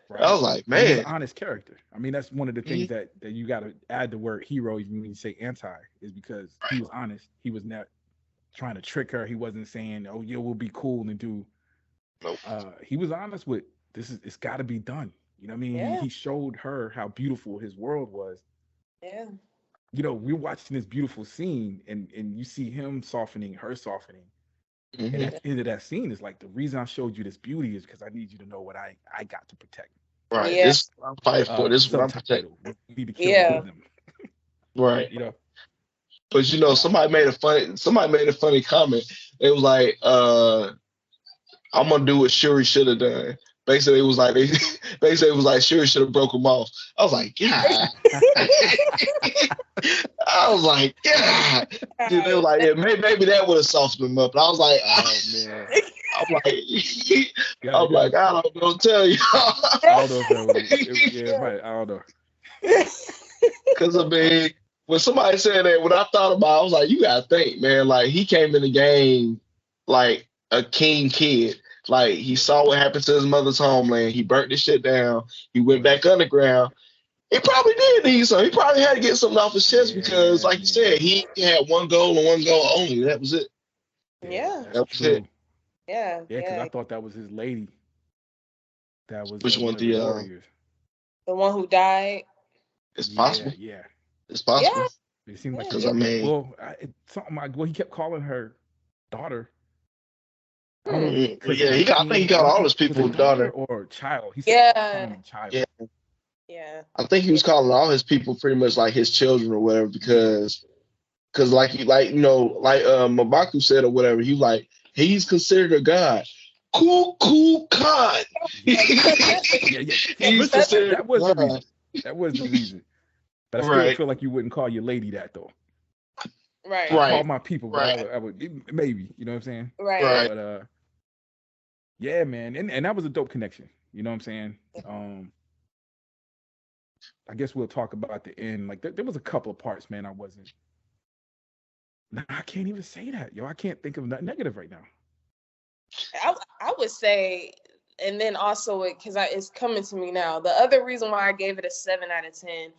Right. I was like, And he's man. an honest character. I mean, that's one of the things that you got to add the word hero even when you say anti, is because he was honest. He was not trying to trick her. He wasn't saying, "Oh, yeah, we'll be cool and do." Nope. He was honest with it's got to be done. You know what I mean? Yeah. He showed her how beautiful his world was. Yeah. We're watching this beautiful scene, and you see him softening, her softening. Mhm. And at the end of that scene is like, the reason I showed you this beauty is because I need you to know what I got to protect. Right. Yeah. This is what I'm fighting for. This is what I'm protecting. Subtitle, we need to kill Yeah. all of them. Right. But somebody made a funny comment. It was like, I'm gonna do what Shuri should have done. Basically, it was like Shuri should have broke him off. I was like, yeah. I was like, yeah. Dude, they were like, yeah, maybe that would have softened him up. And I was like, oh man. I'm like, I don't know, tell you. I don't know if that was, yeah, right. I don't know. Because I mean, when somebody said that, when I thought about it, I was like, you gotta think, man. Like he came in the game like a king kid. Like he saw what happened to his mother's homeland. He burnt this shit down. He went back underground. He probably did need something. He probably had to get something off his chest because, like you said, he had one goal and one goal only. That was it. Yeah. That was it. Yeah. Yeah, because I thought that was his lady. That was Which one? of the warriors. The one who died. It's possible. Yeah. It's possible. It seemed like Because I mean, he kept calling her daughter. I I don't know, think he got all his people daughter or child. He said child. Yeah. I think he was calling all his people pretty much like his children or whatever because like Mabaku said or whatever, he was like, he's considered a god. Cool Khan. He's considered that was the reason. That was the reason. But I still feel like you wouldn't call your lady that though. Right. Call Right. my people, but Right. I would maybe, you know what I'm saying? Right. Right. But yeah, man, and that was a dope connection. You know what I'm saying? I guess we'll talk about the end. Like there was a couple of parts, man. I wasn't. Nah, I can't even say that, yo. I can't think of nothing negative right now. I would say, and then also because it's coming to me now. The other reason why I gave it a 7 out of 10,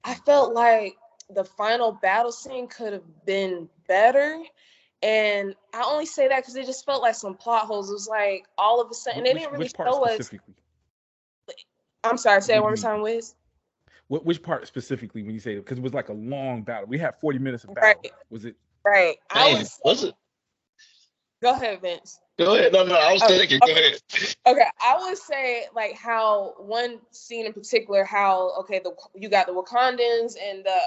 I felt like the final battle scene could have been better. And I only say that because it just felt like some plot holes. It was like all of a sudden, they didn't really Which part show us. specifically? I'm sorry, say it What one do more you time, Wiz. Which part specifically when you say it? Because it was like a long battle. We had 40 minutes of battle. Right, Was it? right. Damn. Was it? Go ahead, Vince. Go ahead. No, I was thinking. Go ahead. Okay, I would say like how one scene in particular, how you got the Wakandans and the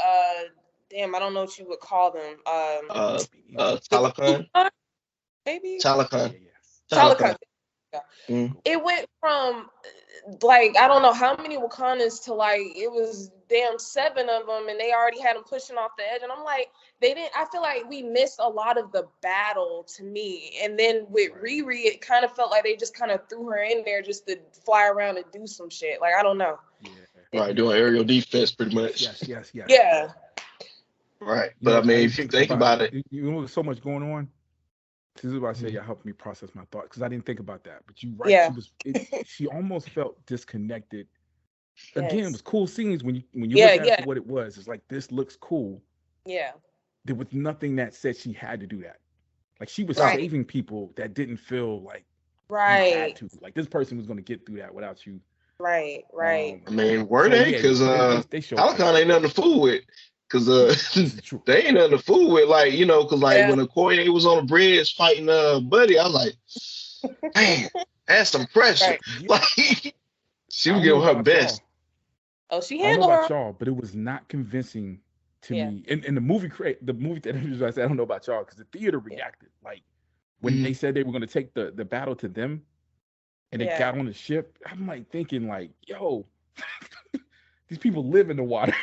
damn, I don't know what you would call them. Talakan. Maybe Talakan. Yeah. Talakan. Mm. It went from like I don't know how many Wakandans to like it was damn 7 of them, and they already had them pushing off the edge, and I'm like they didn't. I feel like we missed a lot of the battle to me, and then with Riri, it kind of felt like they just kind of threw her in there just to fly around and do some shit. Like I don't know. Yeah. Right, doing aerial defense pretty much. Yes. Yeah. Right, You but know, I mean, didn't if you think about it, you know, there's so much going on. This is why I say y'all helped me process my thoughts because I didn't think about that. But you're right. Yeah. She almost felt disconnected. Again, Yes. it was cool scenes when you look at it for what it was. It's like this looks cool. Yeah. There was nothing that said she had to do that. Like she was saving people that didn't feel like you had to. Like this person was going to get through that without you. Right. I mean, were they? Because they showed Talakan ain't nothing to fool with. Because they ain't nothing to fool with. Like, you know, because like when Okoye was on the bridge fighting Buddy, I was like, man, that's some pressure. Like she was giving her best. Oh, she handled I don't know about her. y'all, but it was not convincing to me. And the movie theater, I said, I don't know about y'all, because the theater reacted. Like when they said they were going to take the battle to them and they got on the ship, I'm like thinking like, yo, these people live in the water.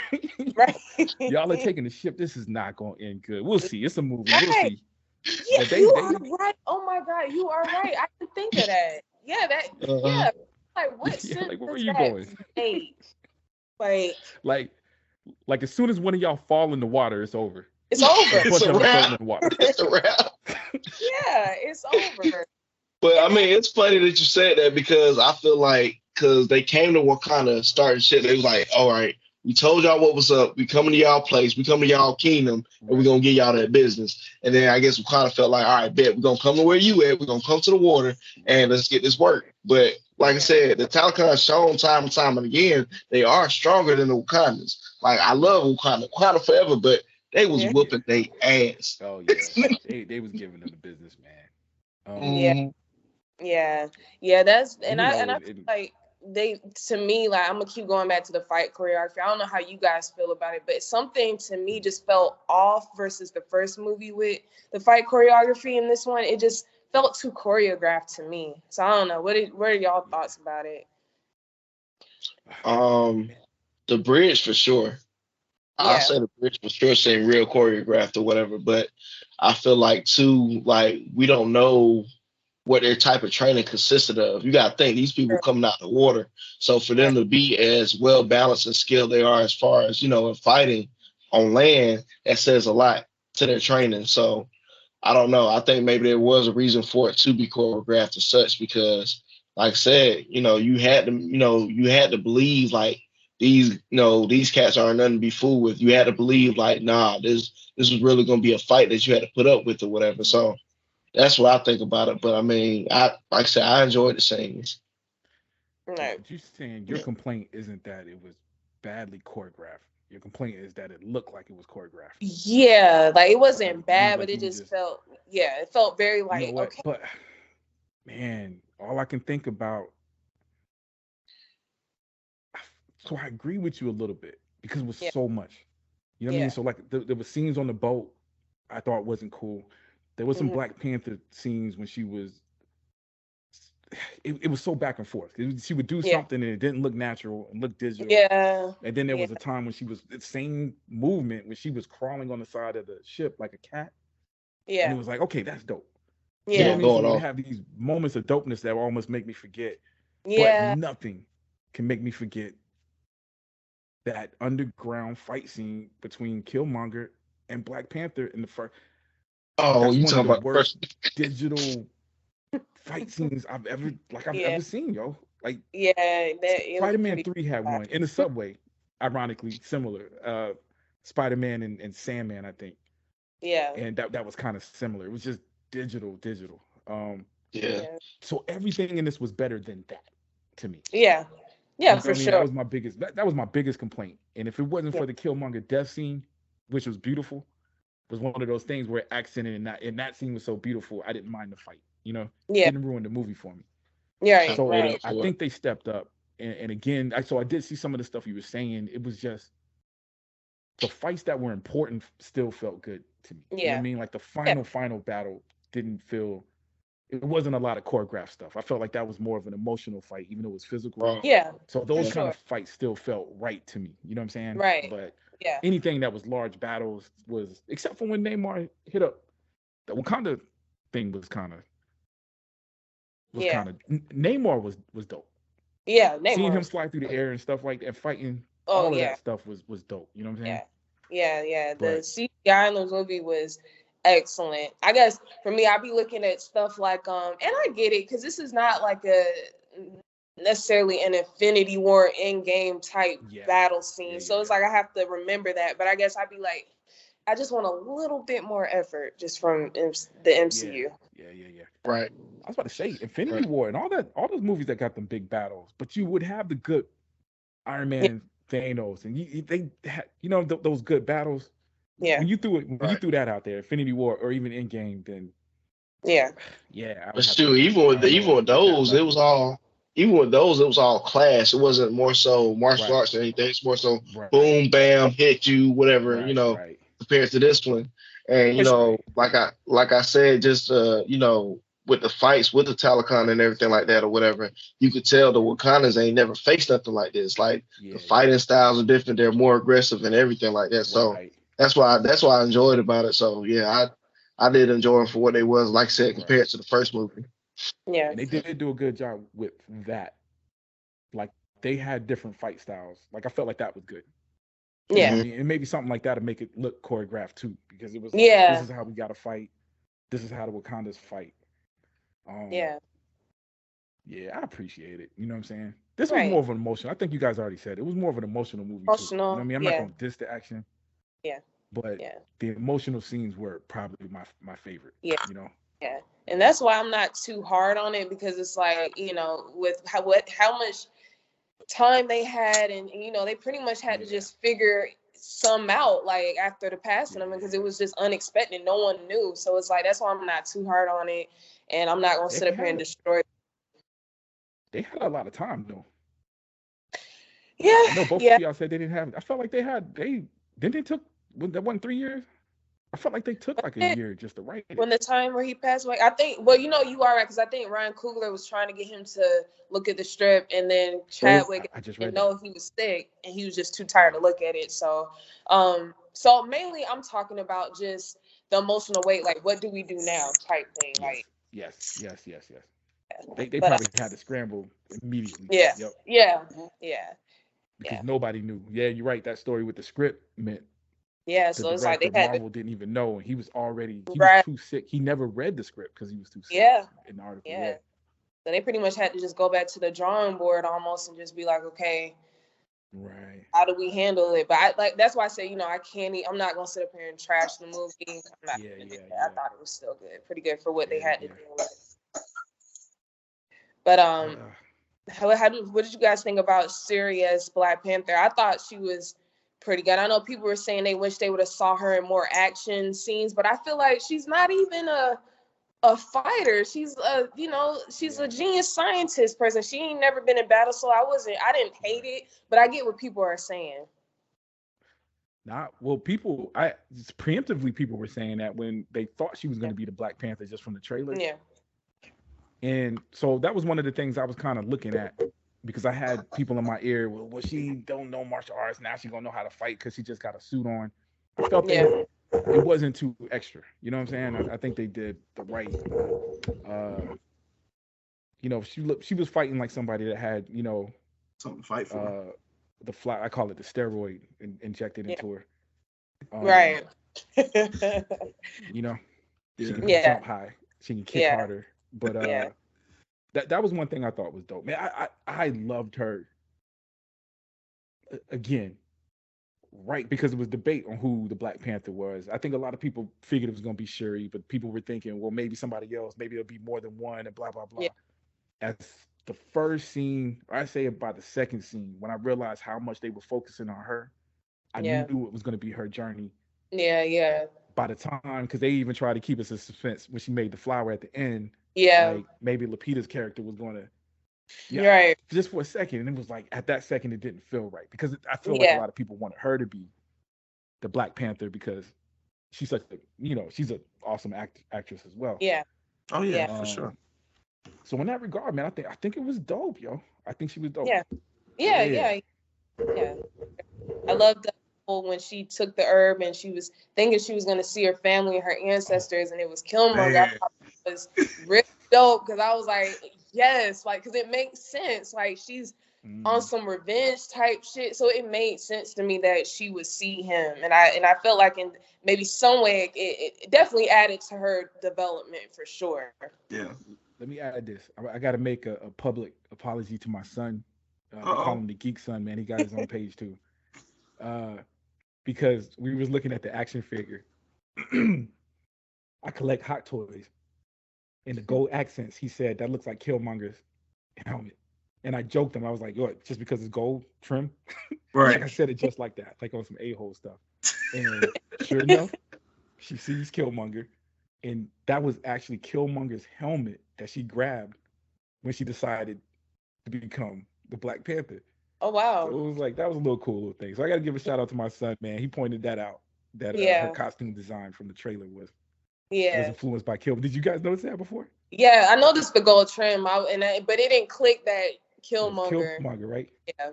Right. Y'all are taking the ship. This is not going to end good. We'll see. It's a movie. We'll see. Yeah, you are right. Oh my God, you are right. I didn't think of that. Yeah, like what sense like where are does you that going? make? Like as soon as one of y'all fall in the water, it's over. It's over. It's a wrap. In the water. It's a wrap. Yeah, it's over. But I mean, it's funny that you said that because I feel like because they came to Wakanda starting shit, they was like, all right, we told y'all what was up. We coming to y'all place. We coming to y'all kingdom, and we're going to get y'all that business. And then I guess Wakanda felt like, all right, bet, we're going to come to where you at. We're going to come to the water, and let's get this work. But like I said, the Talakan shown time and time and again, they are stronger than the Wakandans. Like, I love Wakanda Forever, but they was whooping their ass. Oh, yeah. they was giving them the business, man. Yeah. That's and I feel like they to me like I'm gonna keep going back to the fight choreography. I don't know how you guys feel about it, but something to me just felt off versus the first movie with the fight choreography. In this one, it just felt too choreographed to me. So I don't know. What are y'all thoughts about it? The bridge for sure. I say the bridge for sure seemed real choreographed or whatever, but I feel like too, like we don't know what their type of training consisted of. You got to think these people coming out the water. So for them to be as well balanced and skilled they are as far as, you know, in fighting on land, that says a lot to their training. So I don't know. I think maybe there was a reason for it to be choreographed as such because, like I said, you had to believe like these cats aren't nothing to be fooled with. You had to believe like, nah, this was really going to be a fight that you had to put up with or whatever. So that's what I think about it. But I mean, like I said, I enjoyed the scenes. Right. You saying your complaint isn't that it was badly choreographed. Your complaint is that it looked like it was choreographed. Yeah, like it wasn't bad, but it just felt it felt very like you know what? Okay. But man, all I can think about. So I agree with you a little bit because it was so much. You know what I mean? So like there were scenes on the boat I thought wasn't cool. There was some Black Panther scenes when she was it was so back and forth. She would do Yeah. something and it didn't look natural and look digital. Yeah. And then there Yeah. was a time when she was the same movement when she was crawling on the side of the ship like a cat, and it Yeah. was like, okay, that's dope. You know what Yeah. I Yeah, mean? So going you would off. have these moments of dopeness that almost make me forget, but Yeah. nothing can make me forget that underground fight scene between Killmonger and Black Panther in the first. Oh, That's you one of talking the about the worst first? digital fight scenes I've Yeah. ever seen, yo. Like Yeah. It was Spider-Man pretty 3 had bad. one in the subway, ironically similar. Spider-Man and Sandman, I think. Yeah. And that was kind of similar. It was just digital. Yeah, Yeah. So everything in this was better than that to me. Yeah. You Yeah, know what for I mean? That sure. was my biggest that was my biggest complaint. And if it wasn't Yeah. for the Killmonger death scene, which was beautiful, was one of those things where accented and that scene was so beautiful, I didn't mind the fight. Yeah. Didn't ruin the movie for me. Yeah. I Right. made So Right. up I for it. think they stepped up. And again, I did see some of the stuff you were saying. It was just the fights that were important still felt good to me. You know what I Yeah. mean? Like the Yeah. final battle didn't feel it wasn't a lot of choreographed stuff. I felt like that was more of an emotional fight, even though it was physical. Bro. Yeah. So For those kind sure. of fights still felt right to me. You know what I'm saying? Right. But Yeah. anything that was large battles was, except for when Neymar hit up, the Wakanda thing was Yeah. kind of Neymar was dope. Yeah. Seeing him Neymar. fly through the air and stuff like that, fighting, Oh all of that yeah. stuff was dope. You know what I'm saying? Yeah. Yeah. Yeah. The But CGI in the movie was excellent. I guess for me, I'd be looking at stuff like and I get it because this is not like a necessarily an Infinity War end game type yeah, battle yeah, scene. yeah, So it's yeah. like I have to remember that. But I guess I'd be like, I just want a little bit more effort just from the Yeah, MCU. yeah. Right, I was about to say Infinity right. War and all those movies that got them big battles, but you would have the good Iron Yeah. Man, Thanos, and they had those good battles. Yeah. When you Right. threw that out there, Infinity War or even Endgame, then Yeah. yeah, But shoot, even I with don't know, even with put that those, back it in was the all even with those, it was all class. It wasn't more so martial right, arts or anything. It's more so right, boom, bam, hit you, whatever, right, compared to this one. And For sure. right. like I said, just with the fights with the Taliban and everything like that or whatever, you could tell the Wakandans ain't never faced nothing like this. Like the Yeah, fighting styles are different, they're more aggressive and everything like that. So right, that's why I enjoyed about it. So yeah, I did enjoy them for what they was, like I said, right. compared to the first movie. Yeah. And they did do a good job with that. Like they had different fight styles. Like I felt like that was good. You know what Yeah. I Hmm. mean? And maybe something like that to make it look choreographed too, because it was like, this Yeah. is how we got to fight. This is how the Wakandas fight. Um, Yeah. yeah, I appreciate it. You know what I'm saying? This was more Right. of an emotional. I think you guys already said it was more of an emotional movie too. You know what I Emotional. mean? I'm not Yeah. gonna diss the action, Yeah. but Yeah. the emotional scenes were probably my favorite. Yeah. You know? Yeah. And that's why I'm not too hard on it because it's like, with how much time they had and they pretty much had to Yeah, just figure some out like after the passing of them because it yeah. was just unexpected. No one knew. So it's like that's why I'm not too hard on it and I'm not gonna They sit up here and had destroy it. they had a lot of time though. I know Yeah, both of yeah. y'all said they didn't have. I felt like they took that wasn't 3 years. I felt like they took like a year just to write it. When the time where he passed away, I think. Well, you are right because I think Ryan Coogler was trying to get him to look at the strip, and then Chadwick I just didn't read that. know he was sick, and he was just too tired to look at it. So mainly I'm talking about just the emotional weight, like what do we do now, type thing, Yes, like. yes. They But probably had to scramble immediately. yeah, Yep, yeah, yeah, because yeah, nobody knew. Yeah, you're right. That story with the script meant yeah. the So it's like they director had to. Marvel didn't even know, and he was Right. too sick. He never read the script because he was too sick Yeah, in the article. Yeah, yeah. So they pretty much had to just go back to the drawing board almost and just be like, okay, right. how do we handle it? But that's why I say, I can't. I'm not gonna sit up here and trash the movie. I'm not Yeah, gonna do yeah, that. I yeah, thought it was still good, pretty good for what they yeah, had to yeah. deal with. But Uh, what did you guys think about Siri as Black Panther? I thought she was pretty good. I know people were saying they wish they would have saw her in more action scenes, but I feel like she's not even a fighter. She's a yeah. genius scientist person. She ain't never been in battle, so I didn't hate Right. it, but I get what people are saying. Not well. Preemptively people were saying that when they thought she was going Yeah. to be the Black Panther just from the trailers. Yeah. And so that was one of the things I was kind of looking at because I had people in my ear. Well, she don't know martial arts. Now she gonna know how to fight because she just got a suit on. I felt Yeah. it wasn't too extra. You know what I'm saying? I think they did the right. Uh, she was fighting like somebody that had Something to fight for. the fly. I call it the steroid injected Yeah. into her. Right. You know, she can Yeah. Yeah. jump high. She can kick Yeah. harder. But Yeah. that was one thing I thought was dope. Man, I loved her again, right? Because it was debate on who the Black Panther was. I think a lot of people figured it was gonna be Shuri, but people were thinking, well, maybe somebody else, maybe it'll be more than one, and blah blah Yeah. blah. As the first scene, or I say about the second scene, when I realized how much they were focusing on her, I Yeah. knew it was gonna be her journey. Yeah. Yeah. By the time, because they even tried to keep us in suspense when she made the flower at the end, Yeah. like maybe Lupita's character was gonna, yeah, Right. just for a second, and it was like at that second it didn't feel right because I feel like a Yeah. lot of people wanted her to be the Black Panther because she's such a, she's an awesome actress as well. Yeah. Oh yeah, Yeah. for sure. So in that regard, man, I think it was dope, yo. I think she was dope. Yeah. Yeah. Yeah. Yeah. Yeah. I loved the whole when she took the herb and she was thinking she was going to see her family and her ancestors, and it was Killmonger. I Man. thought it was really dope because I was like, yes, like, because it makes sense. Like, she's on some revenge type shit, so it made sense to me that she would see him, and I felt like in maybe some way it definitely added to her development for sure. Yeah. Let me add this. I got to make a public apology to my son. I call Uh-oh. him the geek son, man. He got his own page too. Because we was looking at the action figure. I collect hot toys. In the gold accents, he said that looks like Killmonger's helmet. And I joked him. I was like, "Yo, just because it's gold trim?" Like Right. I said it just like that, like on some a-hole stuff. And sure enough, she sees Killmonger, and that was actually Killmonger's helmet that she grabbed when she decided to become the Black Panther. Oh So wow. it was like that was a little cool little thing. So I got to give a shout out to my son, man. He pointed that out. That her Yeah. costume design from the trailer was Yeah. influenced by Kill. Did you guys notice that before? Yeah, I noticed the gold trim, but it didn't click that It was Killmonger. Killmonger, right? Yeah.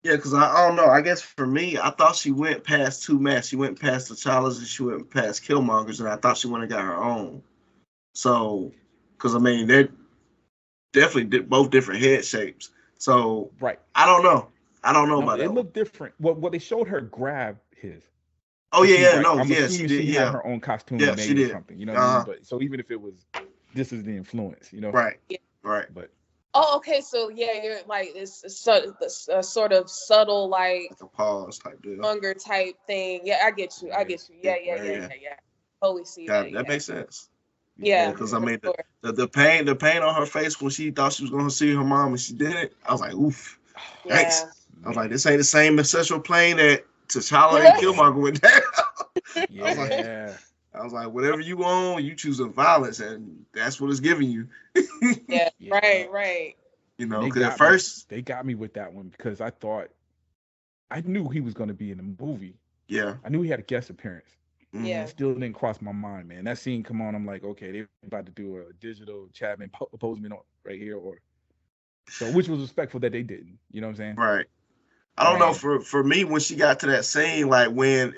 Yeah, because I don't know. I guess for me, I thought she went past two masks. She went past the T'Challa's and she went past Killmonger's, and I thought she went and got her own. So, because I mean, they're definitely both different head shapes. So, Right. I don't know. I don't know No, about it that one. looked different. What they showed her grab his. Oh But yeah, you're yeah, right. no, I'm yeah, she assuming did. she had Yeah, her own costume yeah, she made or did. something. You know what I mean? But so even if it was, this is the influence. Right, Yeah. right. But Oh, okay. So yeah, you're like it's a sort of subtle like Like a pause type deal. hunger type thing. Yeah, I get you. I get you. Yeah, yeah, yeah, Yeah. yeah. Totally see Yeah, that. that Yeah. makes sense. Yeah. Because I For mean, sure. the pain on her face when she thought she was going to see her mom and she didn't. I was like, oof, Yeah. yikes. I was like, this ain't the same ancestral plane that T'Challa and Killmonger went down. yeah, I was like, whatever you own, you choosing violence, and that's what it's giving you. Yeah. yeah. Right. Right. You And know, they because at got me. first, They got me with that one because I knew he was going to be in the movie. yeah, I knew he had a guest appearance. Yeah. Still didn't cross my mind, man. That scene come on, I'm like, okay, they're about to do a digital Chapman posement right here, or so, which was respectful that they didn't. You know what I'm saying? right. I don't know. Um, For me, when she got to that scene, like when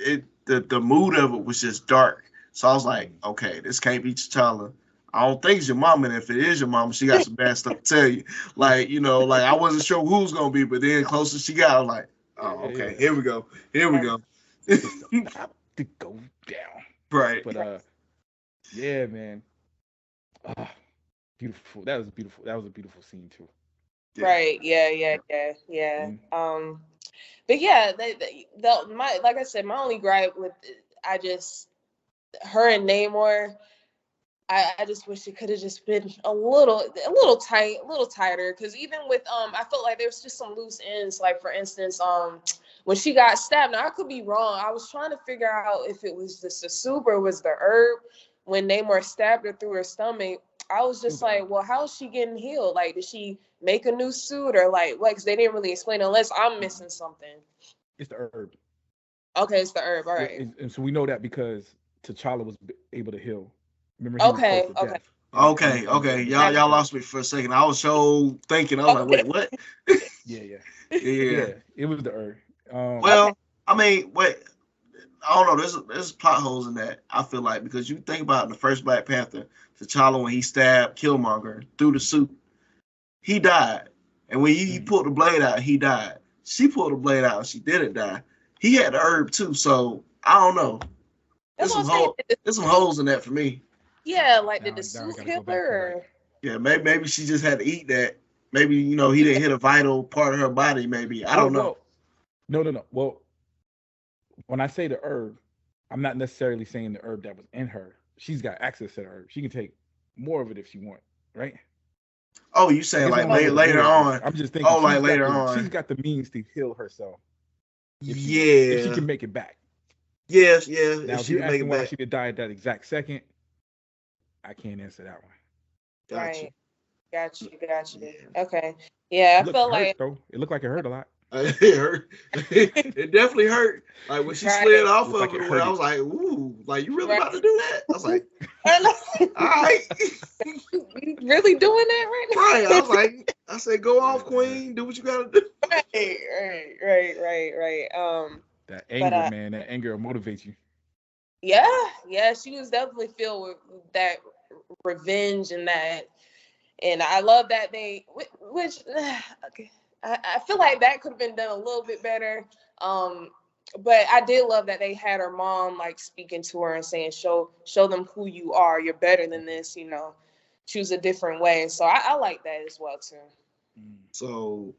the mood of it was just dark, so I was like, okay, this can't be T'Challa. I don't think it's your mom, and if it is your mom, she got some bad stuff to tell you. Like, like I wasn't sure who was gonna be, but then closer she got, I was like, oh, okay, yeah. here we go, here we go. It's about to go down. Right. But yeah, man. Beautiful. That was beautiful. That was a beautiful scene too. Yeah. Right. Yeah. Yeah. Yeah. Yeah. Mm. But yeah, my like I said, my only gripe with her and Namor. I just wish it could have just been a little tight, a little tighter. Because even with I felt like there was just some loose ends. Like for instance, when she got stabbed. Now I could be wrong. I was trying to figure out if it was just the soup or was the herb. When Namor stabbed her through her stomach, I was just like, well, how is she getting healed? Like, did she make a new suit or like what? Because they didn't really explain unless I'm missing something. It's the herb. Okay, it's the herb. All right. And so we know that because T'Challa was able to heal. Remember, he was Okay. close to Okay. death. Okay. Y'all lost me for a second. I was so thinking. I was like, wait, what? Yeah. Yeah. It was the herb. Well, I mean, wait. I don't know. There's plot holes in that. I feel like because you think about the first Black Panther, T'Challa when he stabbed Killmonger through the suit, he died, and when he pulled the blade out, he died. She pulled the blade out, and she didn't die. He had the herb too, so I don't know. There's some holes in that for me. Yeah, like Now did the I suit gotta hit go back to her? that. Or... Yeah, maybe she just had to eat that. Maybe he didn't hit a vital part of her body. Maybe I don't know. No. Well, when I say the herb, I'm not necessarily saying the herb that was in her. She's got access to the herb. She can take more of it if she wants, right? Oh, you saying like It's later on? I'm just thinking Oh, like later she's on. got the means to heal herself if she can make it back. Yes. Now, if If she you're can make asking it why back. she did die at that exact second, I can't answer that one. Gotcha. Right. Got you. Yeah. Okay. Yeah, I It felt hurt like though. It looked like it hurt a lot. It hurt. It definitely hurt. Like when she slid off Looked like of it it, hurt I it. was like, "Ooh, like you really Right. about to do that?" I was like, you "All right, really doing that right now? right." I said, "Go off, Queen. Do what you gotta do." Right. That But anger, man. That anger motivates you. yeah, she was definitely filled with that revenge and I love that which okay, I feel like that could have been done a little bit better. But I did love that they had her mom like speaking to her and saying, show them who you are. You're better than this, choose a different way. So I like that as well too. So,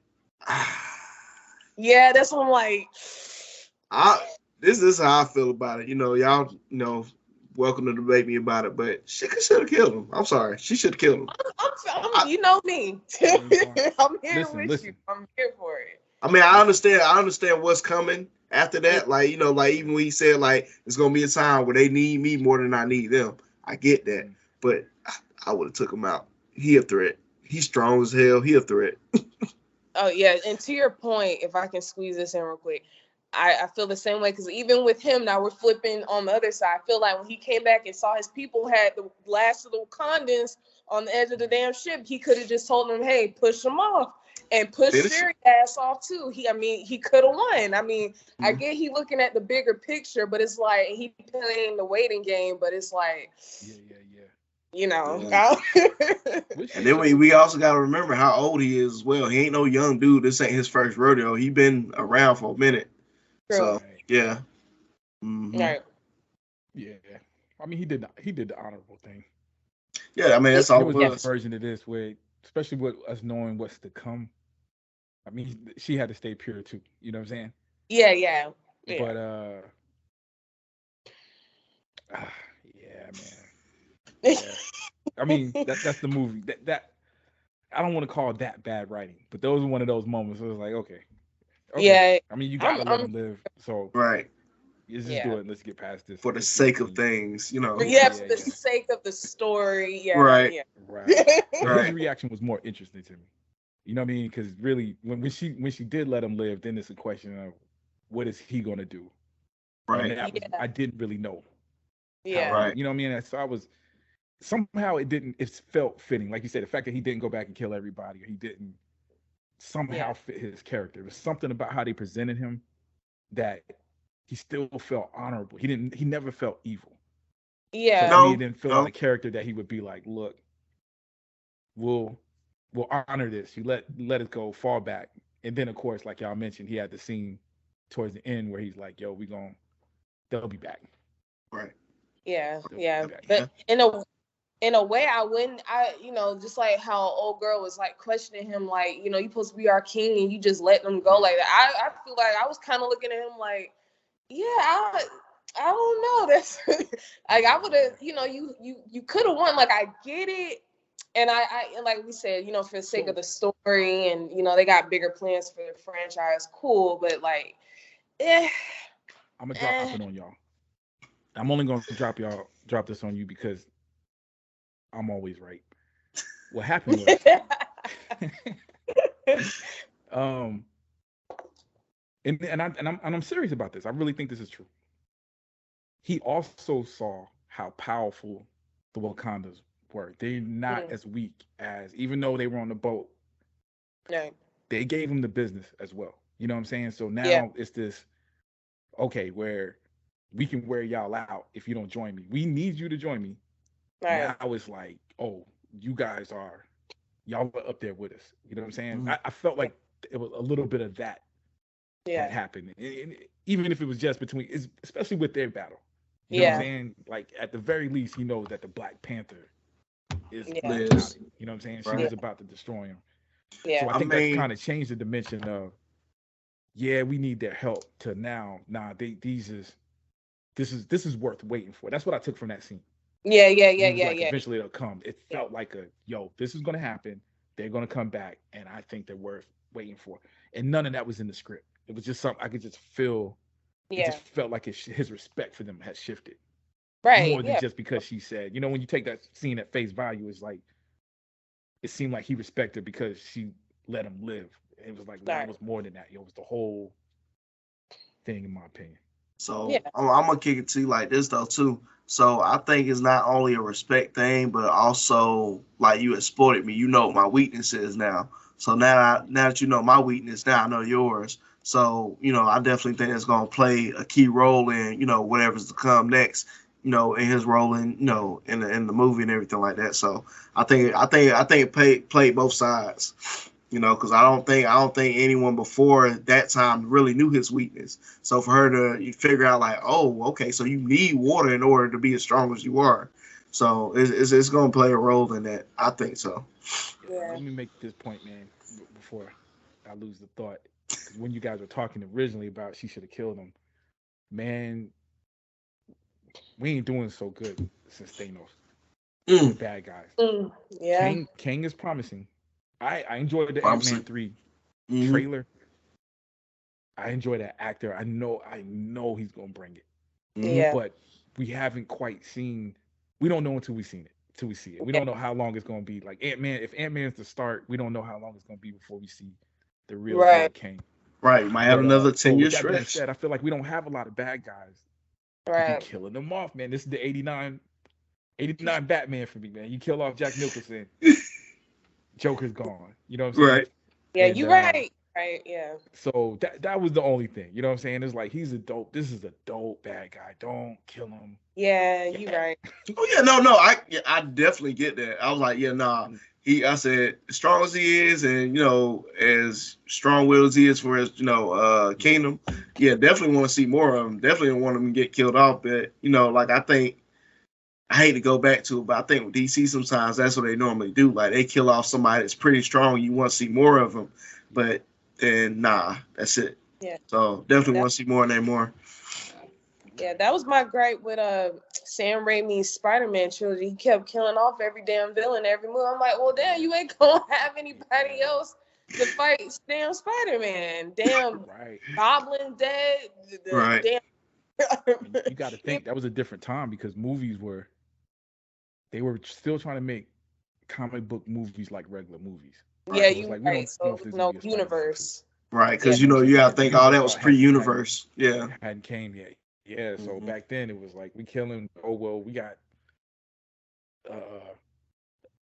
yeah, that's what I'm like. This is how I feel about it. Y'all, welcome to debate me about it, but she should have killed him. I'm sorry, she should have killed him. You know me. I'm here with you. I'm here for it. I mean, I understand what's coming after that. Like, like even when he said like it's gonna be a time where they need me more than I need them. I get that, but I would have took him out. He a threat. He's strong as hell. He a threat. Oh yeah, and to your point, if I can squeeze this in real quick, I feel the same way because even with him, now we're flipping on the other side. I feel like when he came back and saw his people had the last of the Wakandans on the edge of the damn ship, he could have just told them, "Hey, push them off." And push Shuri's ass off too. He could have won. I mean, I get he looking at the bigger picture, but it's like he playing the waiting game. But it's like, Yeah. And then we also got to remember how old he is as well. He ain't no young dude. This ain't his first rodeo. He been around for a minute. True. So yeah. Right. Yeah. I mean, he did the honorable thing. Yeah, I mean that's all it was. A version of this where, especially with us knowing what's to come. I mean, she had to stay pure too. You know what I'm saying? Yeah. But yeah, man. Yeah. I mean, that's the movie. That I don't want to call that bad writing, but those are one of those moments where it was like, okay. Yeah. I mean, you gotta let him live. So right. Let's just do it. Let's get past this. For the sake of things, Yeah, for the sake of the story. Yeah. Right. Yeah. Right. His reaction was more interesting to me. You know what I mean? Because really, when she did let him live, then it's a question of what is he gonna do? Right. And that was, I didn't really know. Yeah. Right. You know what I mean? So I was somehow it felt fitting. Like you said, the fact that he didn't go back and kill everybody, or he didn't somehow fit his character. It was something about how they presented him that he still felt honorable. He never felt evil. Yeah. So to me, it didn't feel like a character that he would be like, look, we'll honor this. You let it go, fall back. And then of course, like y'all mentioned, he had the scene towards the end where he's like, yo, they'll be back. Right. Yeah. But in a way, just like how old girl was like questioning him, like, you supposed to be our king and you just let them go like that. I feel like I was kind of looking at him like, yeah, I don't know. That's like I would have, you could have won. Like I get it, and I like we said, for the sake of the story, and they got bigger plans for the franchise. Cool, but like, I'm gonna drop it on y'all. I'm only gonna drop this on you because I'm always right. What happened was, and I'm serious about this. I really think this is true. He also saw how powerful the Wakandas were. They're not as weak as, even though they were on the boat, Right. they gave them the business as well. You know what I'm saying? So Yeah. now it's this, okay, where we can wear y'all out if you don't join me. We need you to join me. Right. Now it's like, oh, you guys are, y'all are up there with us. You know what I'm saying? Mhm. I felt like it was a little bit of that had Yeah. happened. And even if it was just between, especially with their battle. You know what I'm Yeah. saying? Like, at the very least, he knows that the Black Panther is Yeah. about Liz. it. You know what I'm saying? She Right. was about to destroy him. So Yeah. I I think that mean, kind of changed the dimension of, yeah, we need their help, to now, nah, this is worth waiting for. That's what I took from that scene. Yeah. Yeah. When Yeah. he was Yeah. like, Yeah. eventually it'll come. It Yeah. felt like a, yo, this is gonna happen. They're gonna come back, and I think they're worth waiting for. And none of that was in the script. It was just something I could just feel. It Yeah. just felt like his respect for them has shifted Right. more than Yeah. just because she said. You know, when you take that scene at face value, it's like it seemed like he respected her because she let him live. It was like, nah, it Right. was more than that. It was the whole thing, in my opinion. so Yeah. I'm gonna kick it to you like this though too. So I think it's not only a respect thing, but also like you exploited me. You know what my weakness is now. So now that you know my weakness, now I know yours. So I definitely think it's gonna play a key role in whatever's to come next. In his role in in the movie and everything like that. So I think it played both sides. Because I don't think anyone before that time really knew his weakness. So for her to figure out like, oh, okay, so you need water in order to be as strong as you are. So it's going to play a role in that. I think so. Yeah, Yeah. let me make this point, man, before I lose the thought. Because when you guys were talking originally about she should have killed him, man, we ain't doing so good since Thanos with Mm, bad guys. Yeah. King is promising. I enjoyed the Ant-Man promising. 3 Mm-hmm. trailer. I enjoy that actor. I know he's gonna bring it. Mm-hmm. Yeah. But we haven't quite seen, we don't know until we seen it. Till we see it. We Yeah. don't know how long it's gonna be. Like Ant-Man, if Ant-Man's the start, we don't know how long it's gonna be before we see the real deal Right. King. Right. You might have But another so 10-year with that being stretch. said, I feel like we don't have a lot of bad guys to be Right. killing them off, man. This is the 89 Batman for me, man. You kill off Jack Nicholson, Joker's gone. You know what I'm saying? Right. Yeah. And You right. Right. Yeah. so that was the only thing. You know what I'm saying? It's like, this is a dope bad guy. Don't kill him Yeah. You yet. right. Oh yeah, no. I definitely get that. I was like, yeah, nah. I said, as strong as he is, and as strong-willed as he is for his, kingdom. Yeah, definitely want to see more of him. Definitely don't want him to get killed off. But like I think I hate to go back to it, but I think with DC sometimes that's what they normally do. Like they kill off somebody that's pretty strong. You want to see more of them, but then nah, that's it. Yeah. So definitely That, want to see more and more. yeah. That was my gripe with Sam Raimi's Spider-Man trilogy. He kept killing off every damn villain every movie. I'm like, well, damn, you ain't gonna have anybody else to fight damn Spider-Man. Damn Right. Goblin dead. The Right. damn. And you got to think that was a different time because they were still trying to make comic book movies like regular movies. Yeah, Right. So it's you like, we right. don't know So if it was there's gonna no be a Spider-Man 2. universe. Right, Yeah. because You know what I'm you saying? gotta Like, the think all that universe was thought hadn't pre-universe. Yeah. hadn't came yet. Yeah. So Mm-hmm. back then it was like, we killing. Oh well, we got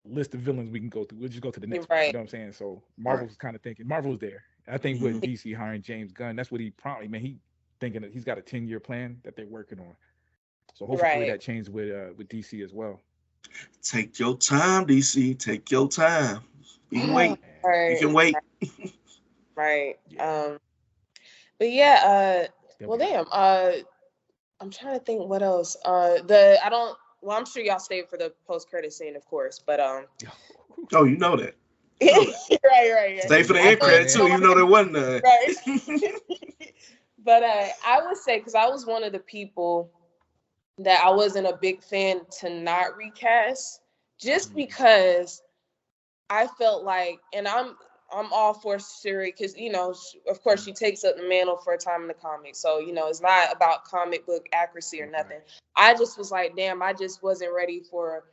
list of villains we can go through. We'll just go to the You're next one. You right. know what I'm saying? So Right. Marvel's kind of thinking. Marvel's there. I think Mm-hmm. with DC hiring James Gunn, that's what he probably, man. He thinking that he's got a 10-year plan that they're working on. So hopefully Right. that changes with DC as well. Take your time, DC. Take your time. You can wait. You Right. can wait. Right. Yeah. But yeah, They'll well be damn. ready. I'm trying to think what else. I'm sure y'all stayed for the post credit scene, of course, but Oh, you know that. You know that. right. Stay for the I end know credit it's too, even though there wasn't none. right. But I would say, because I was one of the people that I wasn't a big fan to not recast, just because I felt like, and I'm all for Shuri because of course she takes up the mantle for a time in the comics, so it's not about comic book accuracy or nothing. I just was like, damn, I just wasn't ready for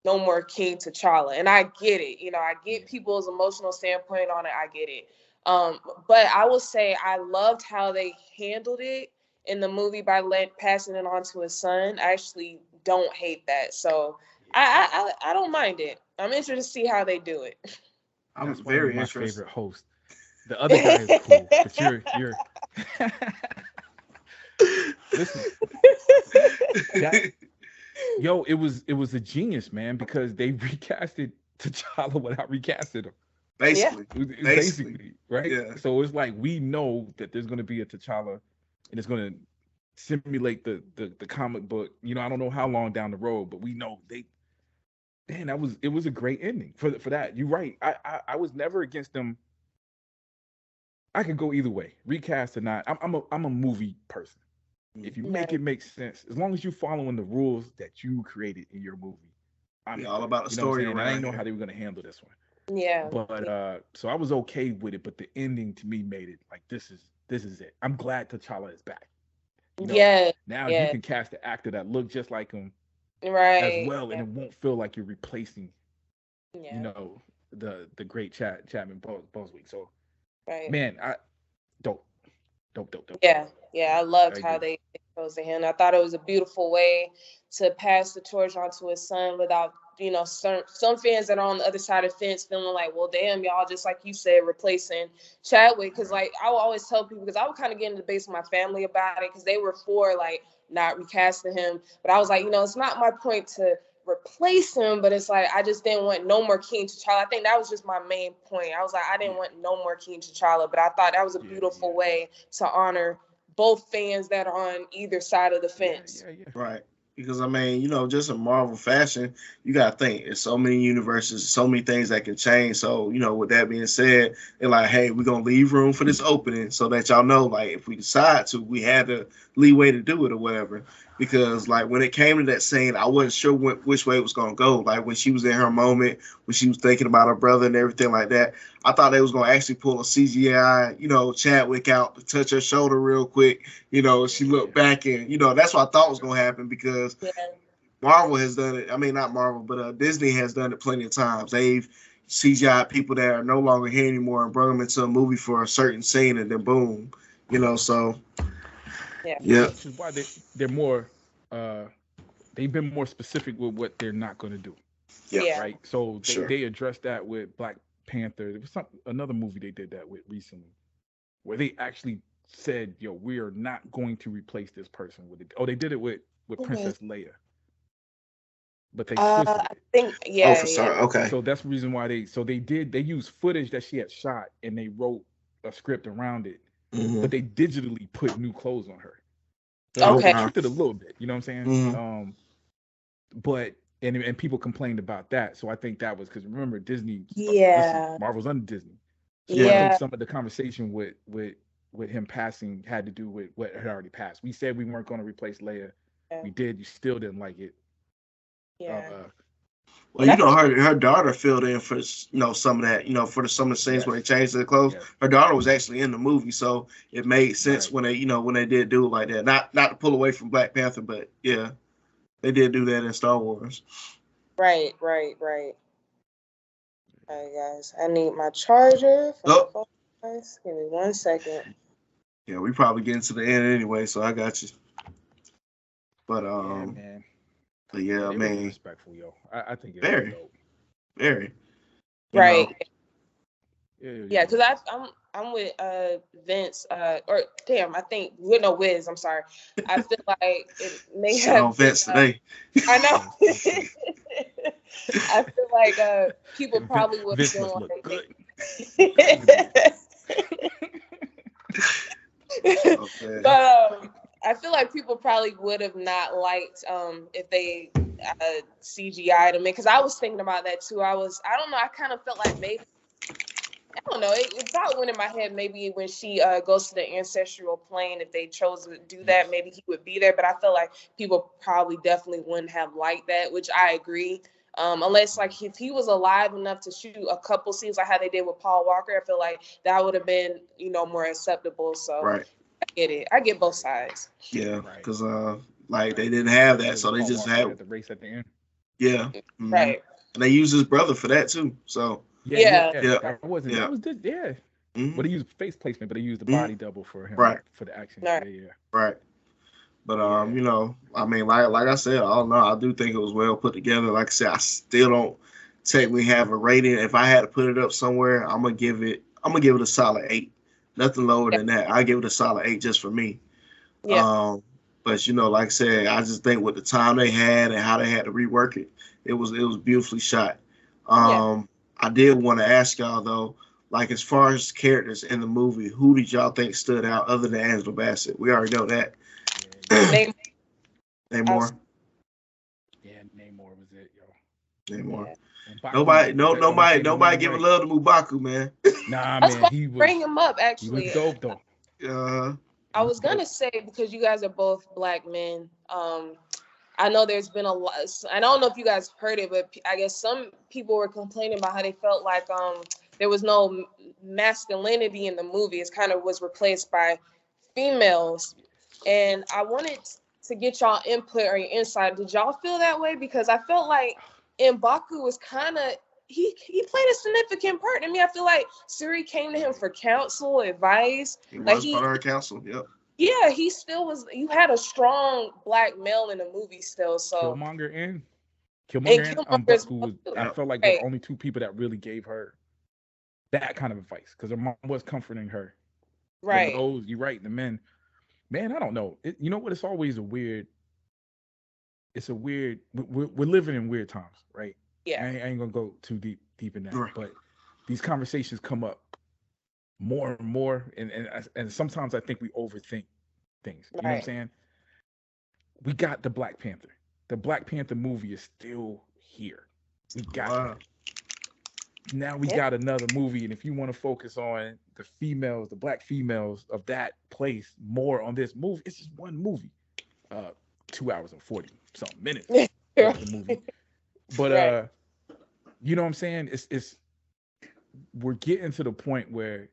no more King T'Challa, and I get it. I get people's emotional standpoint on it. I get it. But I will say I loved how they handled it in the movie by passing it on to his son. I actually don't hate that. So I don't mind it. I'm interested to see how they do it. I'm That's why very you're my interested. favorite host. The other guy is cool, but you're listen, that it was a genius, man, because they recasted T'Challa without recasting him. Yeah. Basically, Basically, right? yeah. So it's like we know that there's gonna be a T'Challa and it's gonna simulate the comic book. I don't know how long down the road, but we know it was a great ending for that. You're right. I was never against them. I could go either way, recast or not. I'm a movie person. If you make Right. it make sense, as long as you're following the rules that you created in your movie, I'm We good. all about the You know what I'm story saying? And I didn't around know here. how they were gonna handle this one. Yeah. But so I was okay with it, but the ending to me made it like this is it. I'm glad T'Challa is back. Yeah. Now you Yeah. can cast an actor that look just like him as Right. well, and Yeah. it won't feel like you're replacing, you Yeah. know, the great Chadman Boswick. So Right. man, dope, dope. Yeah, yeah, I I loved how agree. they chose to him. I thought it was a beautiful way to pass the torch on to his son without, some fans that are on the other side of the fence feeling like, well, damn, y'all, just like you said, replacing Chadwick. Because, Right. like, I will always tell people, because I would kind of get into debates with my family about it, because they were for, like, not recasting him. But I was like, it's not my point to replace him, but it's like I just didn't want no more King T'Challa. I think that was just my main point. I was like, I didn't Yeah. want no more King T'Challa, but I thought that was a Yeah. beautiful way to honor both fans that are on either side of the fence. Yeah. Right. Because I mean, just in Marvel fashion, you gotta think there's so many universes, so many things that can change. So, with that being said, they're like, hey, we're gonna leave room for this opening so that y'all know, like, if we decide to, we had the leeway to do it or whatever. Because like when it came to that scene, I wasn't sure which way it was gonna go. Like when she was in her moment, when she was thinking about her brother and everything like that, I thought they was gonna actually pull a CGI, Chadwick out to touch her shoulder real quick. She looked back and that's what I thought was gonna happen because Yeah. Marvel has done it. I mean, not Marvel, but Disney has done it plenty of times. They've CGI people that are no longer here anymore and brought them into a movie for a certain scene, and then boom, So Yeah. yeah, Which is why they're more uh they've been more specific with what they're not going to do, yeah, Yeah. right? So sure. they addressed that with Black Panther. There was another movie they did that with recently, where they actually said, "Yo, we are not going to replace this person with it." Oh, they did it with Princess Leia, but they twisted I it. think, Oh, yeah, for yeah. sorry. Okay. So that's the reason why they used footage that she had shot and they wrote a script around it, Mm-hmm. but they digitally put new clothes on her. So they Okay. Okay. tweaked it a little bit, you know what I'm saying? Mm-hmm. But and people complained about that. So I think that was because remember Disney, Yeah. Marvel's under Disney. So I Yeah. think Yeah. some of the conversation with him passing had to do with what had already passed. We said we weren't going to replace Leia. We did. You still didn't like it. Yeah. Well, her daughter filled in for some of that, for some of the scenes Yes. where they changed the clothes. Yes. Her daughter was actually in the movie, so it made sense Right. when they did do it like that. Not to pull away from Black Panther, but yeah, they did do that in Star Wars. Right. All right, guys. I need my charger for my phone. Guys, give me 1 second. Yeah, we probably getting to the end anyway, so I got you. But Yeah, man. but yeah, They man, were respectful, yo. I think it very, was dope. very, Right. Yeah. Because I'm with Vince or damn, I think with no Wiz. I'm sorry. I feel like it may have been, Vince today. I know. Vince. I feel like people probably would have Vince been must look like. good. Okay. But I feel like people probably would have not liked if they CGI'd him because I was thinking about that too. I don't know. I kind of felt like maybe I don't know. It thought went in my head maybe when she goes to the ancestral plane, if they chose to do that, maybe he would be there. But I feel like people probably definitely wouldn't have liked that, which I agree. Unless like if he was alive enough to shoot a couple scenes like how they did with Paul Walker, I feel like that would have been more acceptable. So Right. I get it. I get both sides. Yeah, Right. because like they didn't have that, so they Paul just Walker had the race at the end. yeah, Right. and they used his brother for that too. So Yeah. That wasn't. Yeah. That was good. Yeah. mhm, But they used face placement, but they used the body double for him Right. for the action. Right. Yeah. right. But Yeah. you know, I mean, like I said, all in all, I do think it was well put together. Like I said, I still don't technically have a rating. If I had to put it up somewhere, I'm gonna give it a solid 8. Nothing lower Yeah. than that. I give it a solid 8 just for me. Yeah. Um, but you know, like I said, I just think with the time they had and how they had to rework it, it was beautifully shot. Yeah. I did want to ask y'all though, like as far as characters in the movie, who did y'all think stood out other than Angela Bassett? We already know that. Yeah, yeah. Name. I was, Namor, Yeah, Namor was it, yo. Namor. yeah. M'Baku, the only thing the Nobody man giving right. love to Mubaku, man. Nah, I was man, about to bring him up he was actually. dope though. Uh, I He was was gonna dope. say because you guys are both black men. I know there's been a lot. I don't know if you guys heard it, but I guess some people were complaining about how they felt like there was no masculinity in the movie. It kind of was replaced by females, and I wanted to get y'all input or your insight. Did y'all feel that way? Because I felt like M'Baku was kind of he played a significant part. I mean, I feel like Suri came to him for counsel, advice. he Like was part of her council. Yep. yeah, he still was. You had a strong black male in the movie still. So Killmonger and and Killmonger and Killmonger's M'Baku was. too. I Yep. felt like the Right. only two people that really gave her that kind of advice because her mom was comforting her. But Right. those, you're right, the men, man, I don't know. You know what? It's always a weird. It's a weird. We're living in weird times, right? Yeah. I ain't gonna go too deep in that, Right. but these conversations come up more and more, and sometimes I think we overthink things. You know what I'm Right. saying? We got the Black Panther. The Black Panther movie is still here. We got Wow. that. Now we Yeah. got another movie, and if you want to focus on the females, the black females of that place more on this movie, it's just one movie. 2 hours and 40 something minutes of the movie. But Right. you know what I'm saying? It's we're getting to the point where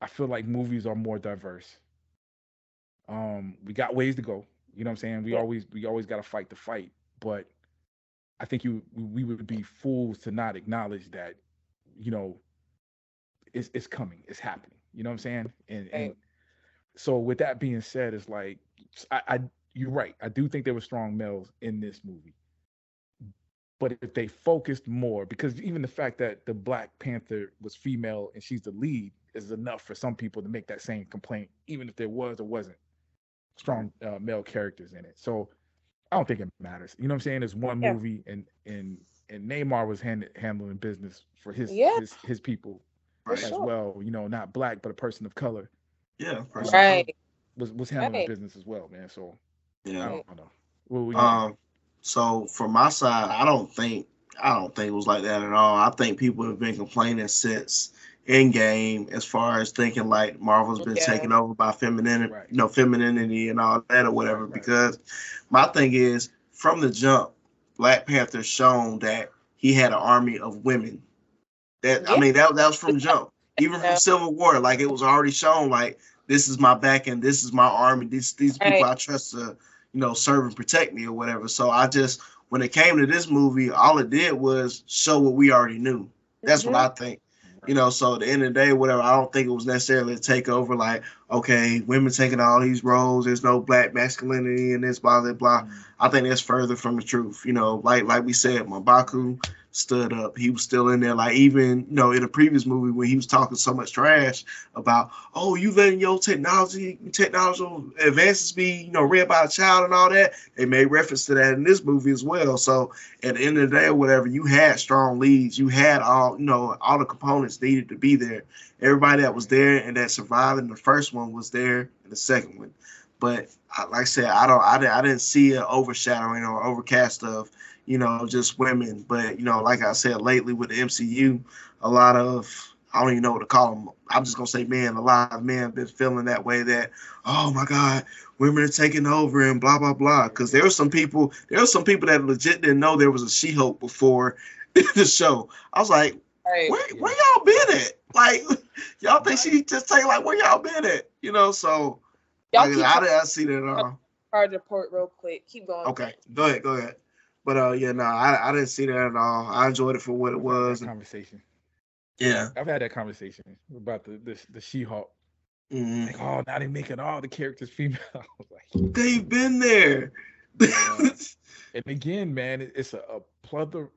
I feel like movies are more diverse. We got ways to go. You know what I'm saying? Yeah. We always got to fight the fight, but I think we would be fools to not acknowledge that, you know, it's coming, it's happening. You know what I'm saying? And Right. so with that being said, it's like I you're right. I do think there were strong males in this movie, but if they focused more, because even the fact that the Black Panther was female and she's the lead is enough for some people to make that same complaint, even if there was or wasn't strong male characters in it. So I don't think it matters. You know what I'm saying? It's one Yeah. movie, and Neymar was handling business for Yeah. his people For Right. as sure. well. You know, not black, but a person of color Yeah. Person of um, color. Right. was handling Right. business as well, man. So I Yeah. Right. don't know. What you think? Um. So from my side, I don't think it was like that at all. I think people have been complaining since Endgame, as far as thinking like Marvel's been Yeah. taken over by Right, femininity and all that or whatever. right, right. Because my thing is, from the jump, Black Panther shown that he had an army of women. That I Yeah. mean, that was from jump. Even from Yeah. Civil War, like it was already shown, like this is my back end, this is my army, these people Right. I trust to, serve and protect me or whatever. So I just, when it came to this movie, all it did was show what we already knew. That's what Mm-hmm. I think. Right. So at the end of the day, whatever, I don't think it was necessarily a takeover. Like, okay, women taking all these roles. There's no black masculinity in this, blah blah blah. Mm, I think that's further from the truth. Like we said, right. Mabaku stood up. He was still in there. Like even in the previous movie when he was talking so much trash about, oh, you letting your technological advances be read by a child and all that. They made reference to that in this movie as well. So at the end of the day, or whatever, you had strong leads. You had all the components needed to be there. Everybody that was Right. there and that survived in the first one was there in the second one. But like I said, I didn't see an overshadowing or overcast of just women. But like I said, lately with the MCU, a lot of, I don't even know what to call them. I'm just gonna say men. A lot of men have been feeling that way. That, oh my God, women are taking over and blah blah blah. Yeah, Because yeah. there were some people that legit didn't know there was a She-Hulk before the show. I was like, Right. where Yeah. y'all been at? Like, y'all think Right. she just take like where y'all been at? So Y'all like keep I talking. didn't see that at I'll all. charge report real quick. Keep going, Okay, Vince. go ahead. But yeah, no, I didn't see that at all. I enjoyed it for what it I've had that was. conversation. Yeah, I've had that conversation about the She-Hulk. Like, oh, now they're making all the characters female. I was like, they've been there. And again, man, it's a plethora.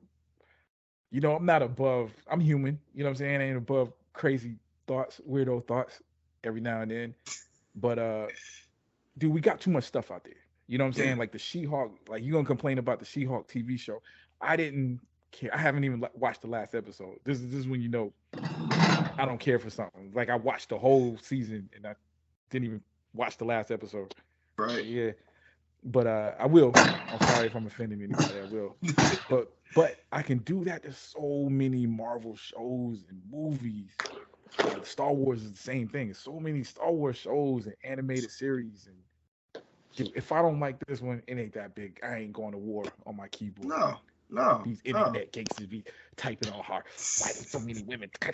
You know, I'm not above. I'm human. You know what I'm saying? I ain't above crazy thoughts, weirdo thoughts every now and then. But dude, we got too much stuff out there. You know what I'm saying? Like the She-Hulk. Like you gonna complain about the She-Hulk TV show? I didn't care. I haven't even watched the last episode. This is when you know I don't care for something. Like I watched the whole season and I didn't even watch the last episode. Right. Yeah. But I will. I'm sorry if I'm offending anybody. I will. But I can do that. There's so many Marvel shows and movies. Star Wars is the same thing. There's so many Star Wars shows and animated series. And dude, if I don't like this one, it ain't that big. I ain't going to war on my keyboard. No. These internet cases be typing all hard. Why there's so many women? Come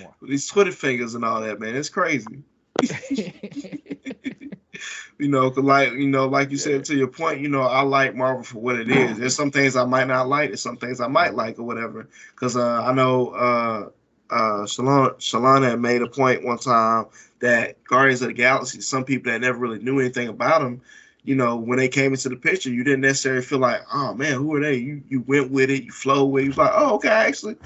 on. These Twitter fingers and all that, man. It's crazy. Like you said, to your point, I like Marvel for what it is. There's some things I might not like. There's some things I might like or whatever. Because I know Shalana had made a point one time that Guardians of the Galaxy, some people that never really knew anything about them, when they came into the picture, you didn't necessarily feel like, oh man, who are they? You went with it, you flow with it. You was like, oh, okay, actually,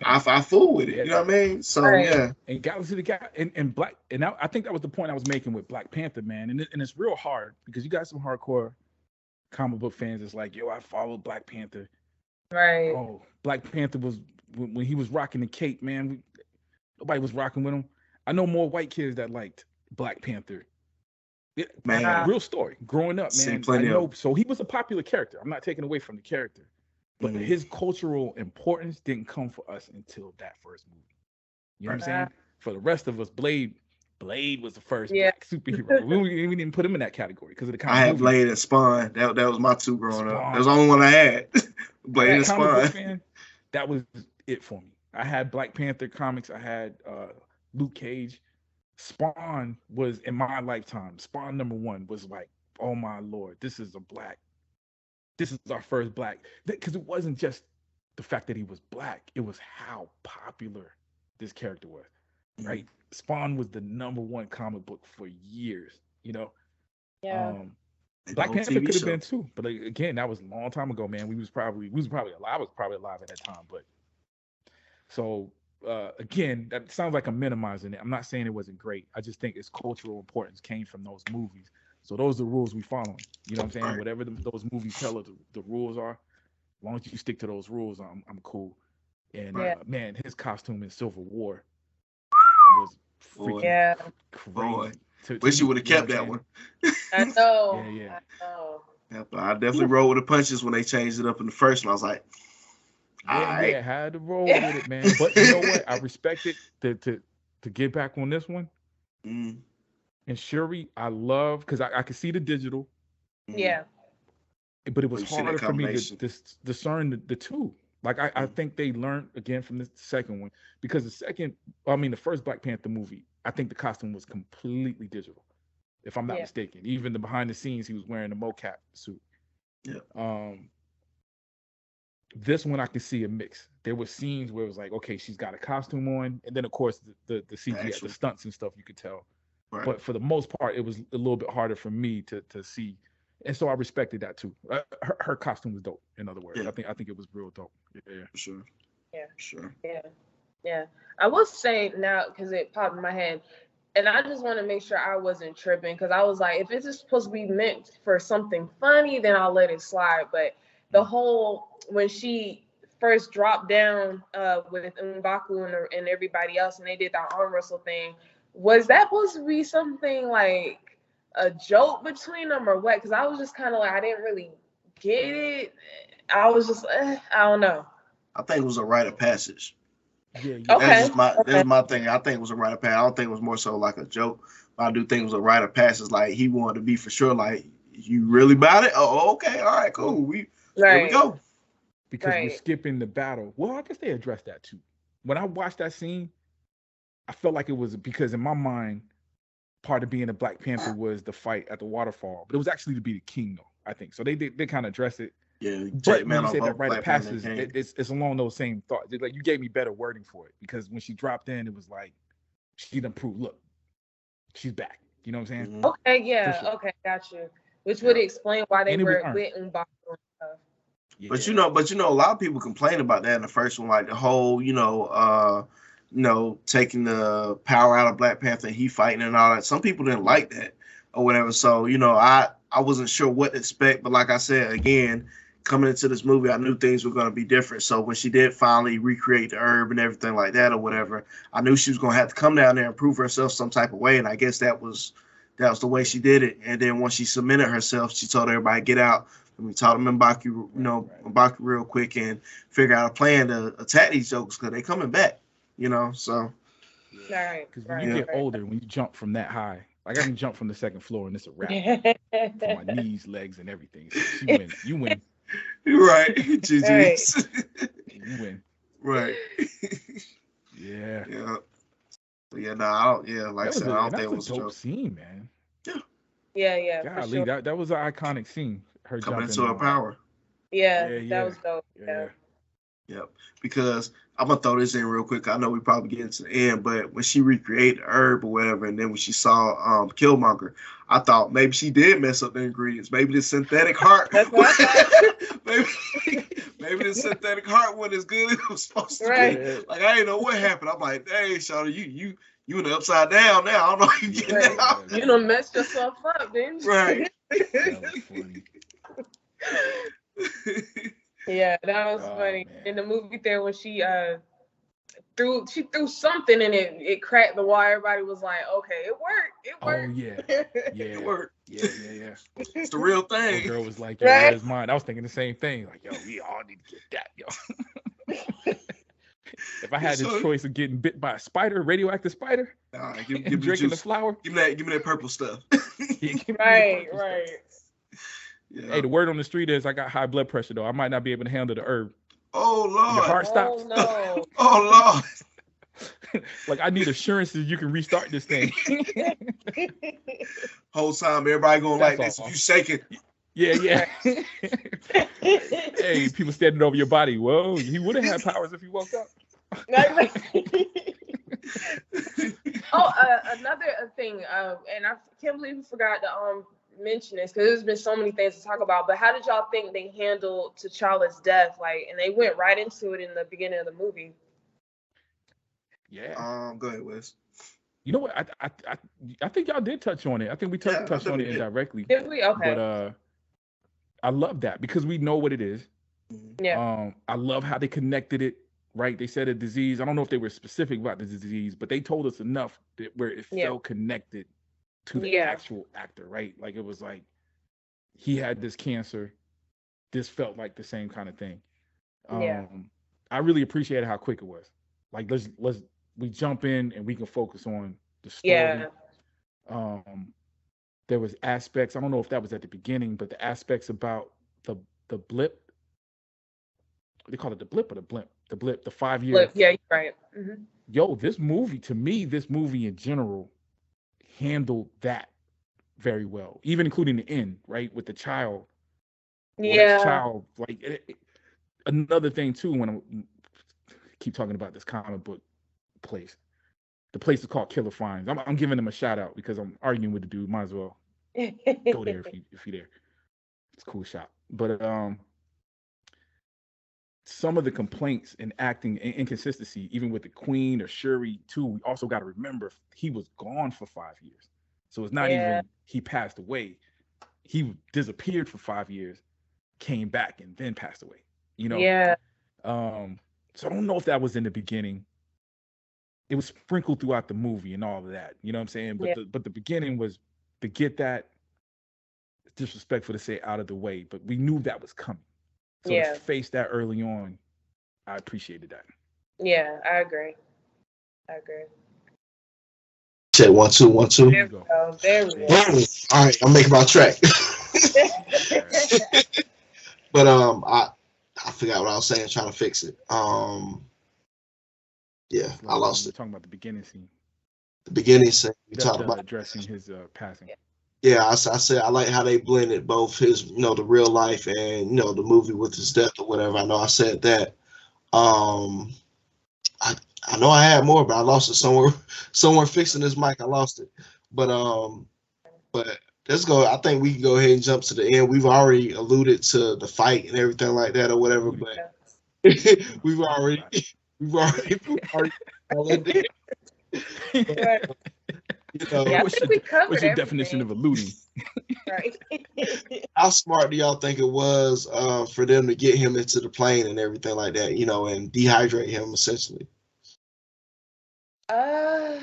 I fool with it. You know what I mean? So yeah. And Galaxy the Guy and Black, and I think that was the point I was making with Black Panther, man. And it's real hard because you got some hardcore comic book fans. It's like, yo, I followed Black Panther. Right. Oh, Black Panther was when he was rocking the cape, man. Nobody was rocking with him. I know more white kids that liked Black Panther. Man, real story. Growing up, man, I know. So he was a popular character. I'm not taking away from the character, but his cultural importance didn't come for us until that first movie. You know what I'm saying? For the rest of us, Blade was the first black superhero. we didn't put him in that category because of the comic. I had Blade and Spawn. That was my two growing up. That was the only one I had. Blade and Spawn. Fan, that was it for me. I had Black Panther comics. I had Luke Cage. Spawn was in my lifetime. Spawn #1 was like, oh my Lord, this is our first black. Because it wasn't just the fact that he was black, it was how popular this character was, right? Spawn was the #1 comic book for years, Yeah. Black Panther could have been too, but again, that was a long time ago, man. We was probably alive. I was probably alive at that time, but so. Again, that sounds like I'm minimizing it. I'm not saying it wasn't great. I just think its cultural importance came from those movies. So those are the rules we following. You know what I'm saying? Right. Whatever those movies tell us the rules are, as long as you stick to those rules, I'm cool. And man, his costume in Civil War was freaking crazy. Wish you would have kept that one. I know. Yeah. I know. Yeah, but I definitely rolled with the punches when they changed it up in the first one. I was like, I had to roll with it, man. But you know what? I respect it to get back on this one. And Shuri, I love because I could see the digital. Yeah. But it was harder for me to discern the two. Like I think they learned again from the second one because the first Black Panther movie, I think the costume was completely digital, if I'm not mistaken. Even the behind the scenes, he was wearing a mocap suit. Yeah. This one I can see a mix. There were scenes where it was like, okay, she's got a costume on, and then of course the CGI, the stunts and stuff you could tell. Right. But for the most part, it was a little bit harder for me to see, and so I respected that too. Her costume was dope. In other words, I think it was real dope. Yeah, for sure. Yeah, sure. Yeah. I will say now because it popped in my head, and I just want to make sure I wasn't tripping because I was like, if this is supposed to be meant for something funny, then I'll let it slide. But the whole when she first dropped down with M'Baku and everybody else, and they did that arm wrestle thing, was that supposed to be something like a joke between them or what? Because I was just kind of like, I didn't really get it. I was just, I don't know. I think it was a rite of passage. Yeah. Okay. That's my thing. I think it was a rite of passage. I don't think it was more so like a joke. But I do think it was a rite of passage. Like he wanted to be for sure. Like, you really about it? Oh, okay. All right, cool. Here we go. Because we're skipping the battle. Well, I guess they addressed that too. When I watched that scene, I felt like it was because in my mind, part of being a Black Panther was the fight at the waterfall, but it was actually to be the king, though. I think so. They kind of address it. Yeah, but when you say that rite of passage, it's along those same thoughts. Like you gave me better wording for it because when she dropped in, it was like she done proved. Look, she's back. You know what I'm saying? Mhm. Okay, yeah, sure. okay, got you. Which would explain why they And it was were earned. with M'Baku and stuff. Yeah. But a lot of people complain about that in the first one, like the whole, taking the power out of Black Panther and he fighting and all that. Some people didn't like that or whatever. So, I wasn't sure what to expect. But like I said, again, coming into this movie, I knew things were going to be different. So when she did finally recreate the herb and everything like that or whatever, I knew she was going to have to come down there and prove herself some type of way. And I guess that was the way she did it. And then once she submitted herself, she told everybody, get out. And we taught them M'Baku, M'Baku real quick and figure out a plan to attack these jokers because they coming back, so. Right. Because when you get older, when you jump from that high, like I can jump from the second floor and it's a wrap for my knees, legs, and everything. So she win. You win. Right. GG's. You win. Right. Yeah. Yeah. But yeah, no, I don't. Yeah, like I said, I don't think it was a dope scene, man. Yeah. Golly, that was an iconic scene. Her coming jumping into her power. Yeah, that was dope. Yeah. Yep. Because I'm gonna throw this in real quick. I know we probably get into the end, but when she recreated the herb or whatever, and then when she saw Killmonger, I thought maybe she did mess up the ingredients. Maybe the synthetic heart. That's what I thought. maybe the synthetic heart wasn't as good as it was supposed to be. Like I didn't know what happened. I'm like, hey, Shawty, you in the upside down now. I don't know how you get out. You done messed yourself up, didn't you? Right. That was funny. Yeah, that was funny. Man. In the movie there when she threw something and it cracked the wall, everybody was like, okay, it worked. Oh yeah. It worked. Yeah. It's the real thing. The girl was like, yo, where's mine? I was thinking the same thing. Like, yo, we all need to get that, yo. If I had the choice of getting bit by a spider, radioactive spider, give drinking the flower, give me that purple stuff. Right. Yeah. Hey, the word on the street is I got high blood pressure though. I might not be able to handle the herb. Oh Lord! Your heart stops. Oh no! Oh Lord! Like I need assurances you can restart this thing. Whole time everybody going like this. If you shake it. Yeah. Hey, people standing over your body. Whoa, he would have had powers if he woke up. Another thing, and I can't believe we forgot to mention this because there's been so many things to talk about. But how did y'all think they handled T'Challa's death? Like, and they went right into it in the beginning of the movie. Yeah. Go ahead, Wes. You know what? I think y'all did touch on it. I think we touched on it indirectly. Did we? Okay. But I love that because we know what it is. Yeah. I love how they connected it. Right? They said a disease. I don't know if they were specific about the disease, but they told us enough that where it felt connected to the actual actor, right? Like it was like he had this cancer. This felt like the same kind of thing. I really appreciated how quick it was. Like we jump in and we can focus on the story. Yeah. There was aspects. I don't know if that was at the beginning, but the aspects about the blip. They call it the blip or the blimp? The blip, the 5 year. Blip. Yeah, you're right. Mm-hmm. Yo, this movie in general handled that very well, even including the end, right, with the child. Yeah. Child, like another thing too. When I keep talking about this comic book place, the place is called Killer Finds. I'm giving them a shout out because I'm arguing with the dude. Might as well go there if you're there. It's a cool shop, but some of the complaints in acting and inconsistency, even with the Queen or Shuri too, we also got to remember he was gone for 5 years. So it's not even he passed away. He disappeared for 5 years, came back, and then passed away. You know? Yeah. So I don't know if that was in the beginning. It was sprinkled throughout the movie and all of that. You know what I'm saying? But the beginning was to get that, disrespectful to say, out of the way. But we knew that was coming. So to face that early on, I appreciated that. Yeah, I agree. Check 1 2 1 2. There we go. All right, I'm making my track. But I forgot what I was saying, trying to fix it. Yeah, I lost it. Talking about the beginning scene. The beginning scene. We talked about addressing his passing. Yeah, I said I like how they blended both his, the real life and the movie with his death or whatever. I know I said that. I know I had more, but I lost it somewhere fixing this mic. I lost it. But let's go. I think we can go ahead and jump to the end. We've already alluded to the fight and everything like that or whatever, but we've already we've already Right. you know, Yeah, I What's think your we covered what's your definition of everything. alluding? Right. how smart do y'all think it was for them to get him into the plane and everything like that, and dehydrate him essentially? uh,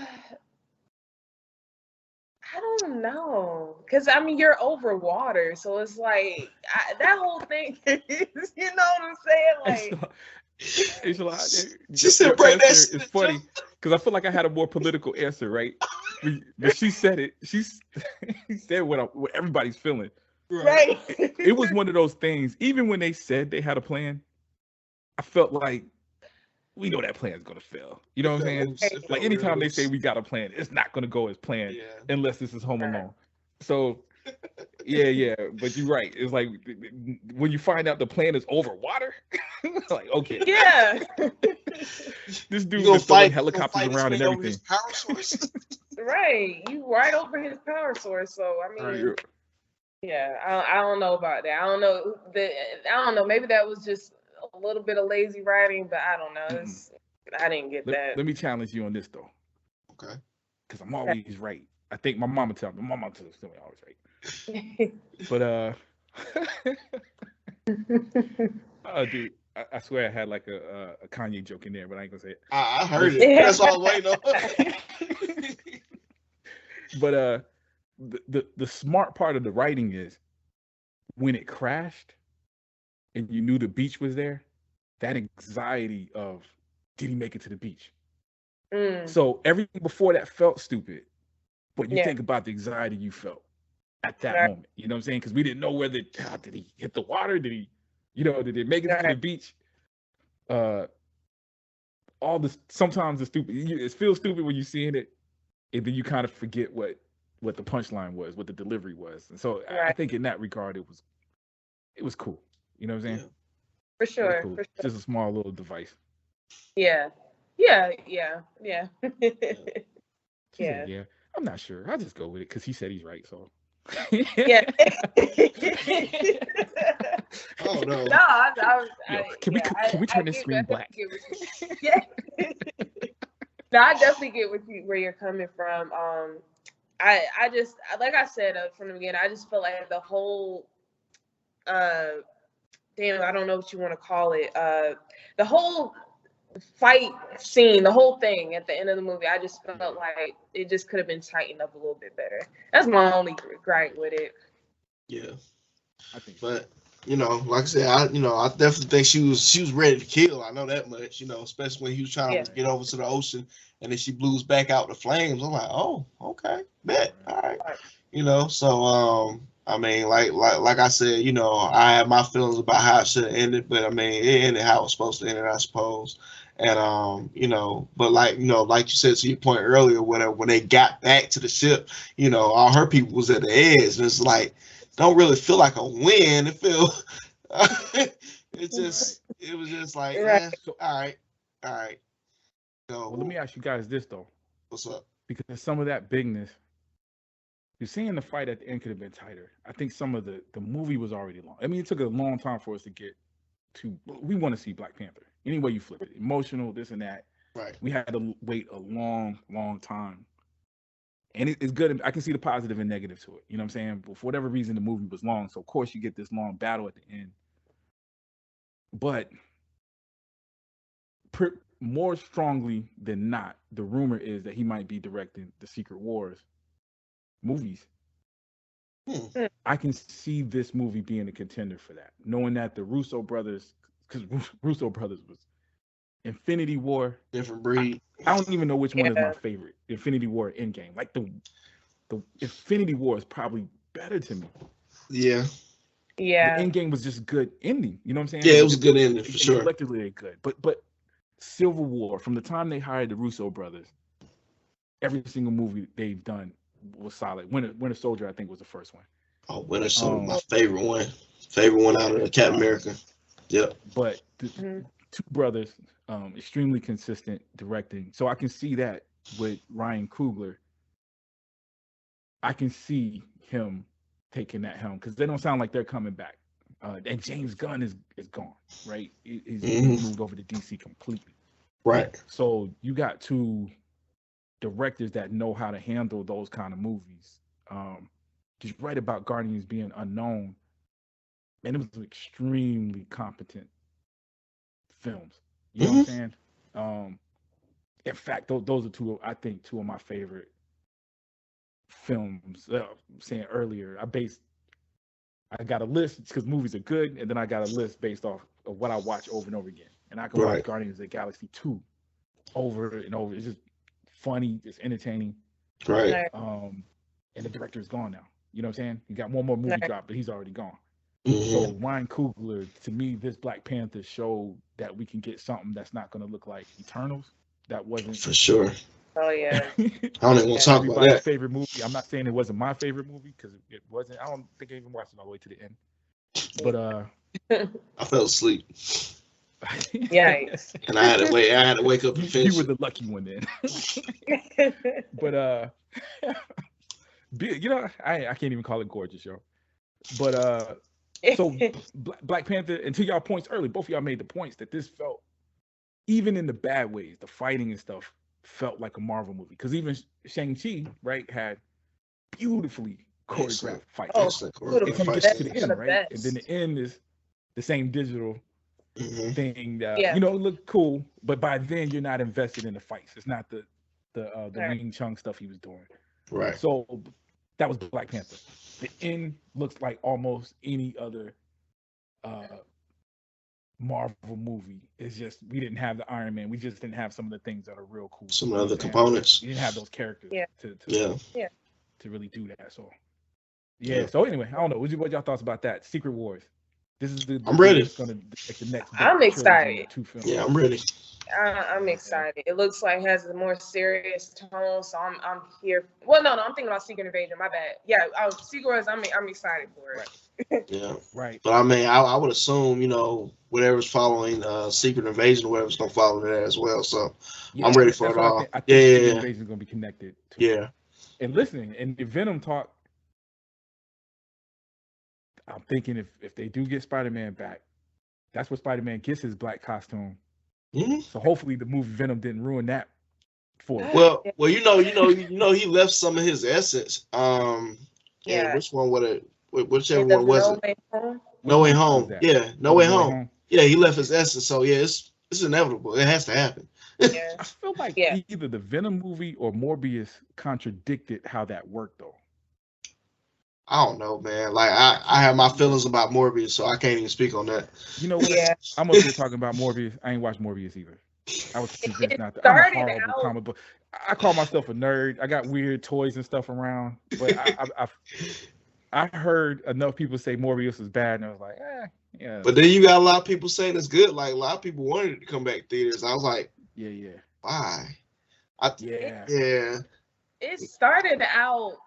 I don't know, cause I mean you're over water, so it's like that whole thing. Is, you know what I'm saying? Like, She said, your "Break that answer shit." is funny because I feel like I had a more political answer, right? But she said it. She said what everybody's feeling. right. It was one of those things. Even when they said they had a plan, I felt like we know that plan's gonna fail. You know what I'm saying? Like anytime they say we got a plan, it's not gonna go as planned unless this is Home Alone. So yeah. But you're right. It's like when you find out the plan is over water, like okay, Yeah. this dude You gonna is throwing fight helicopters this around and man over his everything. power source? Right. You right over his power source. So I mean, Right. yeah, I don't know about that. I don't know. I don't know. Maybe that was just a little bit of lazy writing, but I don't know. I didn't get that. Let me challenge you on this though, Okay. because I'm always right. I think my mama tells me. My mama tells me always right. But dude, I swear I had like a Kanye joke in there, but I ain't gonna say it. I heard it. That's all I was waiting on. But the smart part of the writing is when it crashed and you knew the beach was there, that anxiety of did he make it to the beach? So everything before that felt stupid, but you think about the anxiety you felt at that moment. You know what I'm saying? Because we didn't know whether did he hit the water? Did he, did they make it to the beach? All this sometimes it's stupid. It feels stupid when you're seeing it, and then you kind of forget what the punchline was, what the delivery was. And so I think in that regard, it was cool. You know what I'm saying? For sure. Cool. For sure. Just a small little device. Yeah. Said, yeah. I'm not sure. I'll just go with it because he said he's right. So. Yeah. Oh no. Can we turn this screen black? Yeah. No, I definitely get where you're coming from. I just like I said from the beginning, I just feel like the whole damn, I don't know what you want to call it. The whole fight scene, the whole thing at the end of the movie, I just felt like it just could have been tightened up a little bit better. That's my only gripe with it. Yeah. I think But like I said, I definitely think she was ready to kill. I know that much, especially when he was trying to get over to the ocean and then she blew back out the flames. I'm like, oh, okay, bet. All right. So I mean, like I said, I have my feelings about how it should have ended, but I mean it ended how it was supposed to end, I suppose. And but like you said to your point earlier, when they got back to the ship, all her people was at the edge, and it's like don't really feel like a win. It feel it was just like all right. So well, let me ask you guys this though. What's up? Because some of that bigness, you're seeing the fight at the end could have been tighter. I think some of the movie was already long. I mean, it took a long time for us to get to. We want to see Black Panther. Any way you flip it, emotional, this and that. Right. We had to wait a long, long time. And it's good. I can see the positive and negative to it. You know what I'm saying? But for whatever reason, the movie was long. So, of course, you get this long battle at the end. But more strongly than not, the rumor is that he might be directing the Secret Wars movies. I can see this movie being a contender for that, knowing that the Russo brothers, because Russo brothers was Infinity War. Different breed. I don't even know which one is my favorite. Infinity War, Endgame. Like the Infinity War is probably better to me. Yeah. Yeah. The Endgame was just good ending. You know what I'm saying? Yeah, it was a good ending for sure. Collectively, they're good. But Civil War, from the time they hired the Russo brothers, every single movie they've done was solid. Winter Soldier, I think, was the first one. Oh, Winter Soldier, my favorite one. Favorite one out of Captain America. Yep. But the two brothers, extremely consistent directing. So I can see that with Ryan Coogler I can see him taking that helm because they don't sound like they're coming back. And James Gunn is gone, right? He's moved over to DC completely. Right. So you got two directors that know how to handle those kind of movies. Just right about Guardians being unknown, and it was extremely competent films. You know what I'm saying? In fact, those are two of my favorite films. Saying earlier, I got a list because movies are good, and then I got a list based off of what I watch over and over again. And I can watch Guardians of the Galaxy 2 over and over. It's just funny, it's entertaining. Right. And the director is gone now. You know what I'm saying? He got one more movie drop, but he's already gone. So Ryan Coogler, to me, this Black Panther showed that we can get something that's not going to look like Eternals. That wasn't for sure. Oh yeah. I don't even want to talk about that. Favorite movie. I'm not saying it wasn't my favorite movie because it wasn't. I don't think I even watched it all the way to the end. But I fell asleep. Yikes. And I had to wake up and finish. You were the lucky one then. But you know, I can't even call it gorgeous, yo. But so Black Panther, and to y'all points early, both of y'all made the points that this felt, even in the bad ways, the fighting and stuff felt like a Marvel movie. Because even Shang-Chi, right, had beautifully choreographed fights. If you get to the end, right? And then the end is the same digital thing that you know, looked cool, but by then you're not invested in the fights. It's not the Wing Chun stuff he was doing. Right. So that was Black Panther. The end looks like almost any other Marvel movie. It's just we didn't have the Iron Man. We just didn't have some of the things that are real cool. Some of the other components. We didn't have those characters to really do that. So So anyway, I don't know. What y'all thoughts about that? Secret Wars. This is I'm ready. Gonna like the next. I'm excited. Yeah, I'm ready. I'm excited. It looks like it has a more serious tone, so I'm here. Well, no, I'm thinking about Secret Invasion. My bad. Yeah, Secret Wars. I'm excited for it. Right. Yeah, right. But I mean, I would assume whatever's following Secret Invasion, whatever's gonna follow that as well. So I'm ready for it all. I think Secret Invasion is gonna be connected. And listening, and the Venom talk. I'm thinking if they do get Spider-Man back, that's where Spider-Man gets his black costume. So hopefully the movie Venom didn't ruin that for him. Well, he left some of his essence. And which one whichever one was it? No Way Home. Yeah, No Way Home. Yeah, he left his essence. So yeah, it's inevitable. It has to happen. I feel like either the Venom movie or Morbius contradicted how that worked though. I don't know, man. Like I have my feelings about Morbius, so I can't even speak on that. You know what? I'm up here talking about Morbius. I ain't watched Morbius either. I was convinced not to. I'm a horrible comic book. I call myself a nerd. I got weird toys and stuff around, but I heard enough people say Morbius was bad, and I was like, yeah. But then you got a lot of people saying it's good. Like a lot of people wanted it to come back to theaters. I was like, why? It started out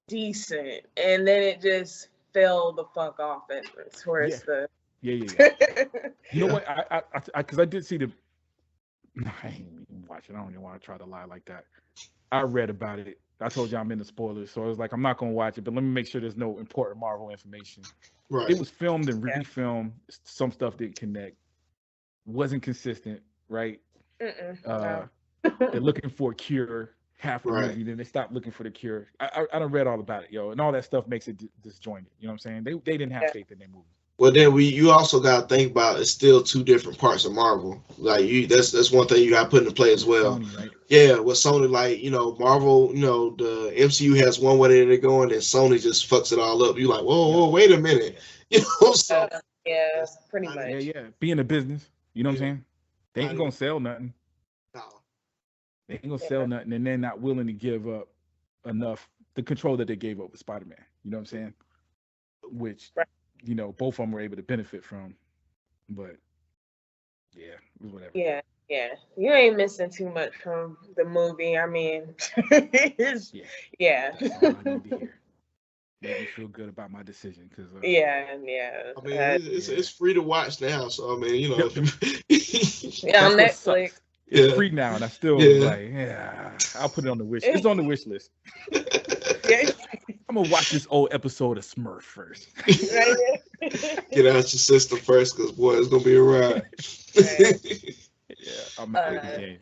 decent, and then it just fell the fuck off towards the. You know what? Because I did see the. I ain't even watching. I don't even want to try to lie like that. I read about it. I told you I'm in the spoilers, so I was like, I'm not gonna watch it, but let me make sure there's no important Marvel information. Right. It was filmed and refilmed. Some stuff didn't connect. Wasn't consistent, right? They're looking for a cure. Half the movie, then they stopped looking for the cure. I done read all about it, yo, and all that stuff makes it disjointed. You know what I'm saying? They didn't have faith in their movie. Well, then you also got to think about it's still two different parts of Marvel. Like that's one thing you got to put into play as well. Sony, right? Yeah, with Sony, like Marvel, the MCU has one way they're going, and Sony just fucks it all up. You like, whoa, wait a minute, So pretty much. Yeah. Being a business, you know what I'm saying? They ain't gonna sell nothing. No. They ain't gonna sell nothing, and they're not willing to give up enough the control that they gave up with Spider-Man. You know what I'm saying? Which both of them were able to benefit from. But it was whatever. Yeah. You ain't missing too much from the movie. I mean, it's, That's all I need to hear. Made me feel good about my decision because I mean, it's free to watch now, so I mean, on Netflix. It's free now, and I still like, I'll put it on the wish. It's on the wish list. I'm gonna watch this old episode of Smurf first. Get out your system first, because boy, it's gonna be a ride. Yeah, I'm out of the game.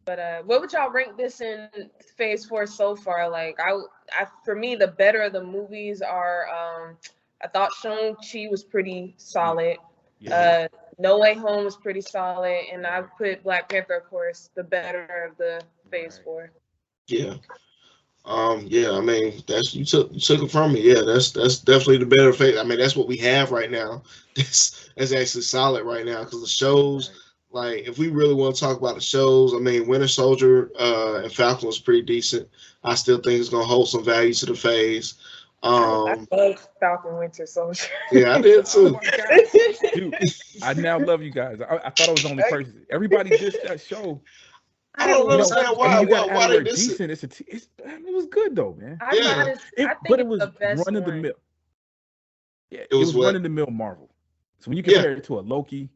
But what would y'all rank this in Phase 4 so far? Like, I for me, the better of the movies are. I thought Shang-Chi was pretty solid. Yeah. No Way Home was pretty solid, and I put Black Panther, of course, the better of the Phase 4. Yeah. Yeah, I mean, that's you took it from me. Yeah, that's definitely the better phase. I mean, that's what we have right now. That's actually solid right now, because the shows, like, if we really want to talk about the shows, I mean, Winter Soldier and Falcon was pretty decent. I still think it's gonna hold some value to the phase. I love Falcon Winter Soldier. Yeah, I did too. Oh my God. Dude, I now love you guys. I thought I was the only person. Everybody dissed that show. I don't understand why. Why they decent? It was good though, man. But it was run of the mill. Yeah, it was what? run of the mill Marvel. So when you compare it to a Loki,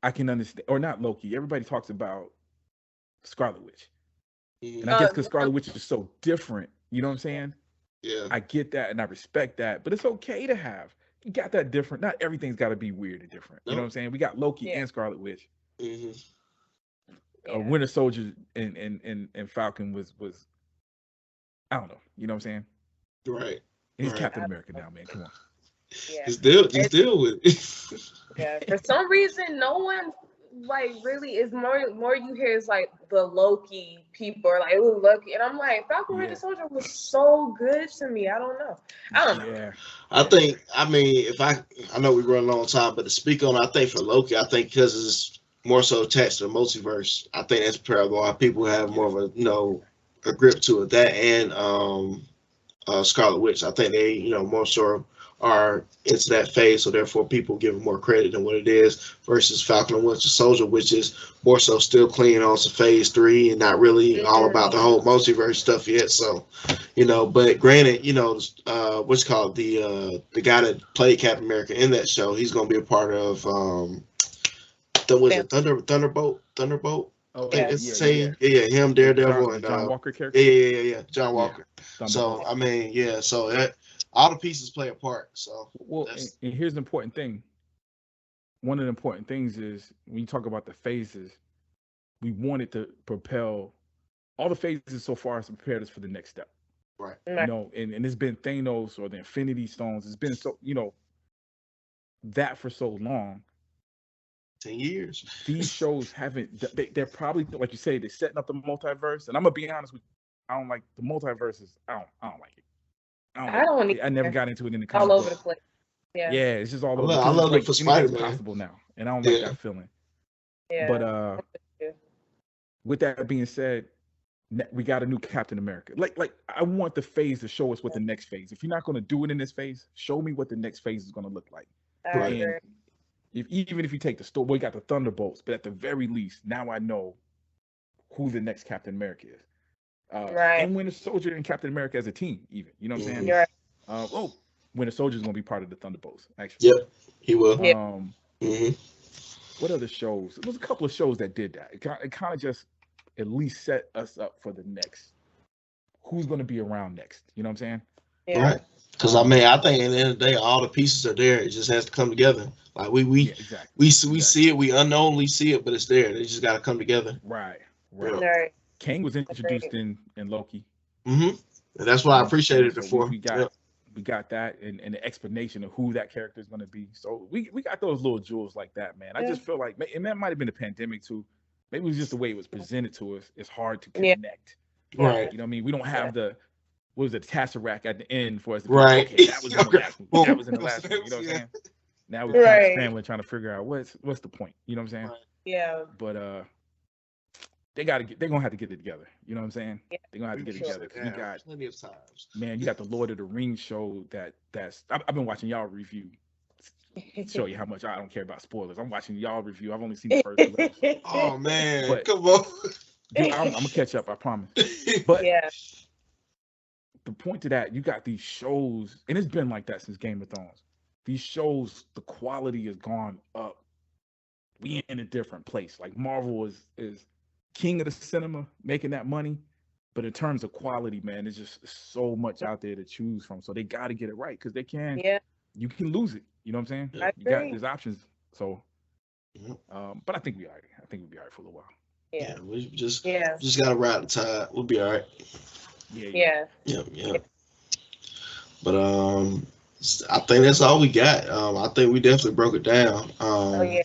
I can understand, or not Loki. Everybody talks about Scarlet Witch, and I guess because Scarlet Witch is so different, you know what I'm saying? Yeah, I get that and I respect that, but it's okay to have. You got that different. Not everything's got to be weird and different. You know what I'm saying? We got Loki and Scarlet Witch. Winter Soldier and Falcon was I don't know. You know what I'm saying? Right. He's Captain America now, man. Come on. Yeah. Just deal with it. Yeah. For some reason, no one like really is more you hear is like the Loki people are like, ooh, Loki, and I'm like, Falcon Winter Soldier was so good to me. I don't know. Yeah. I think, I mean, I know we run a long time, but to speak on, I think for Loki, I think because it's more so attached to the multiverse, I think that's probably why people have more of a grip to it. That and Scarlet Witch, I think they more so are into that phase, so therefore people give it more credit than what it is, versus Falcon and Winter Soldier, which is more so still clinging on to phase 3 and not really all about the whole multiverse stuff yet. So, but granted, what's called the guy that played Captain America in that show, he's going to be a part of Thunderbolt. Oh, I think it's the same. Yeah, him, Daredevil, and John Walker character. Yeah, John Walker. So I mean, so that all the pieces play a part. So and here's the important thing. One of the important things is when you talk about the phases, we wanted to propel all the phases so far has prepared us for the next step. Right. And it's been Thanos or the Infinity Stones. It's been so that for so long. 10 years. These shows haven't. They're probably, like you say, they're setting up the multiverse. And I'm gonna be honest with you, I don't like the multiverses. I don't like it. I never got into it in the comic all over the place. Yeah, it's just all over. I love it for Spider-Man. Possible now, and I don't like that feeling. Yeah. But with that being said, we got a new Captain America. Like I want the phase to show us what the next phase. If you're not gonna do it in this phase, show me what the next phase is gonna look like. And even if you take the story, we got the Thunderbolts, but at the very least, now I know who the next Captain America is. And Winter Soldier and Captain America as a team, even. You know what I'm saying? Winter Soldier is going to be part of the Thunderbolts, actually. Yep, he will. What other shows? There was a couple of shows that did that. It kind of just at least set us up for the next. Who's going to be around next? You know what I'm saying? Yeah. Right. Because I mean, I think at the end of the day, all the pieces are there. It just has to come together. Like we see it, we unknowingly see it, but it's there. They just got to come together. Right. Kang was introduced in Loki. And that's why I appreciated it before. We got that and the explanation of who that character is going to be. So we got those little jewels like that, man. I just feel like, and that might have been the pandemic too. Maybe it was just the way it was presented to us. It's hard to connect. Right. You know what I mean? We don't have the Tesseract at the end for us to be like, okay, that was in the last one. That was in the last one. You know what I'm saying? Now we're kind of scrambling, trying to figure out what's the point. You know what I'm saying? Yeah. But they're gonna have to get it together. You know what I'm saying? Yeah. They're gonna have to get it together. We got plenty of times. Man, you got the Lord of the Rings show that's I've been watching y'all review. Show you how much I don't care about spoilers. I'm watching y'all review. I've only seen the first 2 episodes. Oh man, come on. Dude, I'm gonna catch up, I promise. But the point to that, you got these shows, and it's been like that since Game of Thrones. These shows, the quality has gone up. We in a different place. Like Marvel is king of the cinema, making that money. But in terms of quality, man, there's just so much out there to choose from. So they got to get it right because they can. Yeah, You can lose it. You know what I'm saying? I You got agree. there's options. So, Mhm. but I think we all right. I think we'll be all right for a little while. Yeah, Yeah, we just yeah, gotta ride the tide. We'll be all right. Yeah, yeah. Yeah. But I think that's all we got. I think we definitely broke it down. Oh yeah.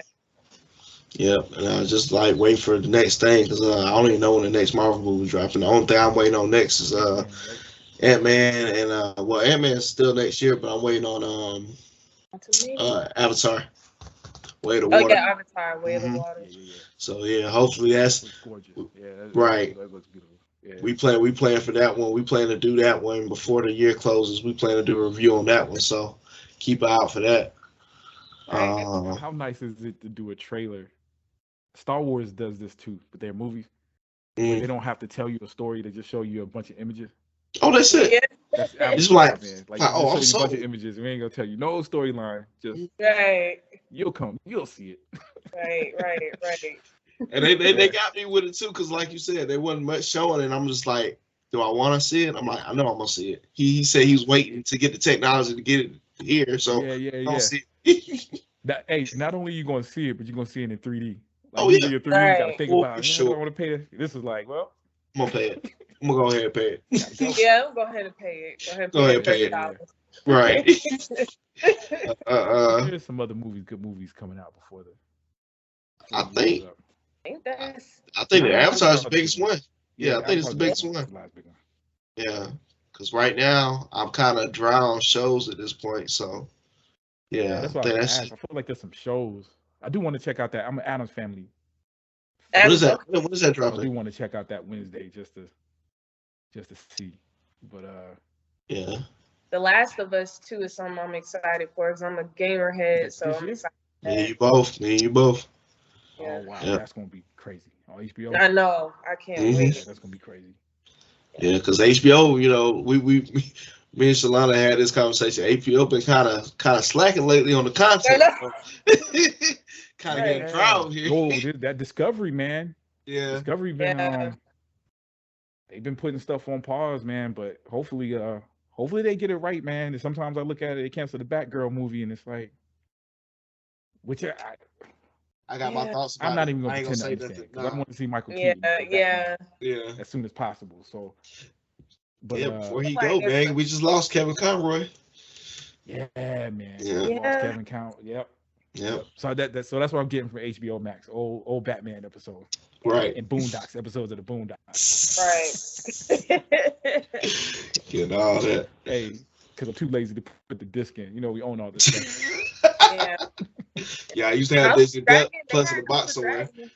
Yeah, and I just like wait for the next thing because I don't even know when the next Marvel movie dropping. The only thing I'm waiting on next is Man, right? Ant-Man and well, Ant-Man's still next year, but I'm waiting on Maybe. Avatar, Way of the Oh Water. yeah, Avatar, Way of the Mhm. Water. Yeah. So yeah, hopefully It that's looks gorgeous. Yeah, right. that looks beautiful. Yeah. We plan for that one. We plan to do that one before the year closes. We plan to do a review on that one. So keep an eye out for that. Right. How nice is it to do a trailer? Star Wars does this too, but their movies where they Mm. don't have to tell you a story; they just show you a bunch of images. Oh, that's it. Yeah. That's It's Avatar, like, man. Like they just oh, show I'm you a bunch of sold. images. We ain't gonna tell you no storyline. Just Right. you'll see it. Right. Right. And they got me with it too, because like you said, there wasn't much showing, and I'm just like, do I want to see it? I'm like, I know I'm gonna see it. He said he was waiting to get the technology to get it here, so I don't see it. Not only you gonna see it, but you're gonna see it in 3D. Like Oh yeah, usually in 3D, you gotta Right. think for about, do I sure. want to pay this? This is like, well, I'm gonna pay it. I'm gonna go ahead and pay gotta go. it. Yeah, go ahead and pay it. Go ahead and Go pay ahead that and pay it. $30. Right. There's some other good movies coming out before I the year's think up. Ain't that's I think the Nah, Avatar is the Avatar's biggest one. Yeah, I think it's the biggest one. the last big one. Yeah, because right now I'm kind of dry on shows at this point. So Yeah, yeah, that's I what I think was gonna that's ask. I feel like there's some shows. I do want to check out that. I'm an Adams Family when fan, is that? okay. When is that so I do dropping? want to check out that Wednesday just to see. But Yeah. The Last of Us 2 is something I'm excited for because I'm a gamer head, that so this I'm year? excited for Me and that. you both. Me and you both. Oh Yeah. wow, Yeah. that's gonna be crazy on HBO. I know. I can't Mhm. Yeah, wait. that's gonna be crazy. Yeah, because HBO, you know, me and Shalana had this conversation. HBO been kind of slacking lately on the I content. know. Kind of getting Right. dry over here. Oh, that Discovery, man. Yeah. Discovery been Yeah. they've been putting stuff on pause, man. But hopefully they get it right, man. And sometimes I look at it, they cancel the Batgirl movie, and it's like, which I got my Yeah. thoughts I'm about not it. even gonna I ain't gonna pretend to say understand nothing. because I Nah. want to see Michael Yeah. Keaton as Batman Yeah. Yeah. as soon as possible. So, but Yeah. Before he Like go, it's man, we just lost Kevin Conroy. yeah, man, Yeah. lost yeah. Kevin Count. Yep. Yep. So that's what I'm getting from HBO Max. Old Batman episodes Right. and Boondocks episodes of the Boondocks. Right. Get all that. Hey, because I'm too lazy to put the disc in. You know, we own all this stuff. Yeah. Yeah, I used to have House Disney of Dragon, Plus they in had the box House of somewhere. Dragon.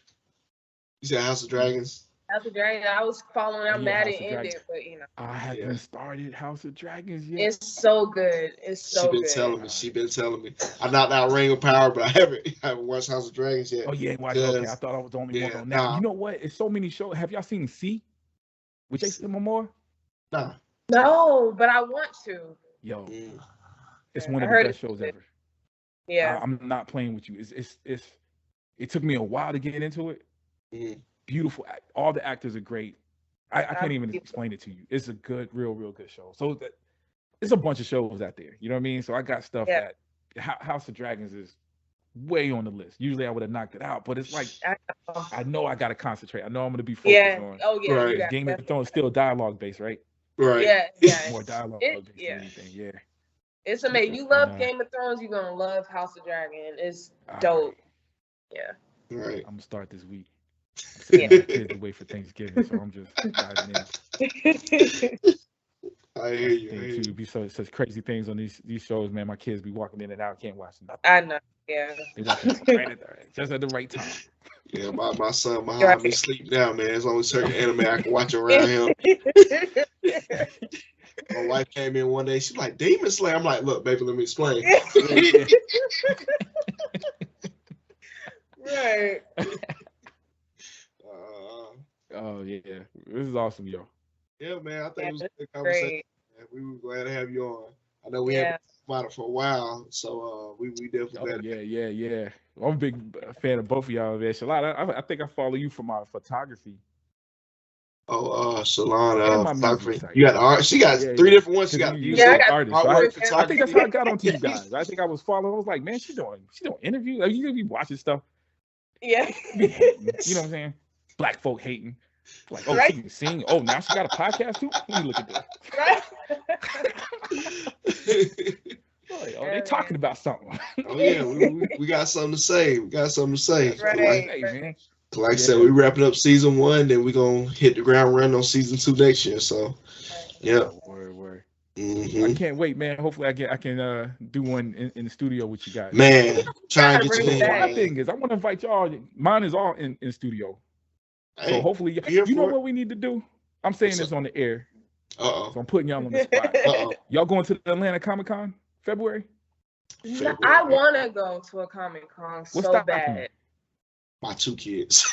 You said House of Dragons? House of Dragon. I was following. I'm Yeah, mad House it of Dragons. ended, but you know, I Yeah. haven't started House of Dragons yet. it's so good. It's She so been good. telling me. She been telling me. I knocked out Ring of Power, but I haven't watched House of Dragons yet. Oh yeah, watch. Okay, I 'Cause- thought I was the only one yeah, on that. nah. You know what? It's so many shows. Have y'all seen C with Jason Momoa? Nah. No, but I want to. Yo, Mm. it's Yeah, one I of the heard best it's shows good. ever. Yeah. I'm not playing with you. It took me a while to get into it. Mm. Beautiful. All the actors are great. I can't even I- explain it to you. It's a good, real good show. So it's a bunch of shows out there. You know what I mean? So I got stuff Yeah. that House of Dragons is way on the list. Usually I would have knocked it out, but it's like I know I got to concentrate. I know I'm going to be focused Yeah. on. Oh yeah. Right. You got Game of Thrones is still dialogue based, right? Right. Yeah. Yeah. More dialogue based Yeah. than anything. Yeah. It's amazing. You And, love Game of Thrones, you're gonna love House of Dragon. It's all dope. right, Yeah. Right. I'm gonna start this week. I'm sending Yeah. my kids away for Thanksgiving, so I'm just diving in. I hear you. I Thing hear too, you. be such crazy things on these shows, man. My kids be walking in and out, can't watch nothing. I know. Yeah. They watching just at the right time. Yeah, my son behind me sleep now, man. It's only certain anime I can watch around him. My wife came in one day. She's like, Demon Slayer. I'm like, look, baby, let me explain. Right. Oh yeah, this is awesome, yo. Yeah, man. I think it was a Yeah, good conversation. great. Man. We were glad to have you on. I know we Yeah. haven't talked about it for a while, so we definitely Oh glad. yeah. I'm a big fan of both of y'all, man. Shalana, I think I follow you for my photography. Salon And my music photography. site. You got the art. She got Yeah, 3 different ones. She because got you Yeah, I music, got artists. So artwork, I think that's photography. how I got onto you guys. I think I was following. I was like, man, she doing interviews. Like, you be watching stuff. Yeah. Be hating. You know what I'm saying? Black folk hating. Like, oh, Right. she can sing. Oh, now she got a podcast too. Let me look at this. Right. Like, oh, they talking about something. Oh yeah, we got something to say. We got something to say. Right. Hey, man. Like I said, we wrapping up season 1, then we gonna hit the ground running on season 2 next year. So, yeah. Word. Mm-hmm. I can't wait, man. Hopefully, I can do one in the studio with you guys. Man, try and get you in. My thing is, I want to invite y'all. Mine is all in studio. Hey, So hopefully, you know what we need to do? I'm saying this on the air. So I'm putting y'all on the spot. Y'all going to the Atlanta Comic-Con February? No, I want to go to a Comic-Con so bad. My 2 kids.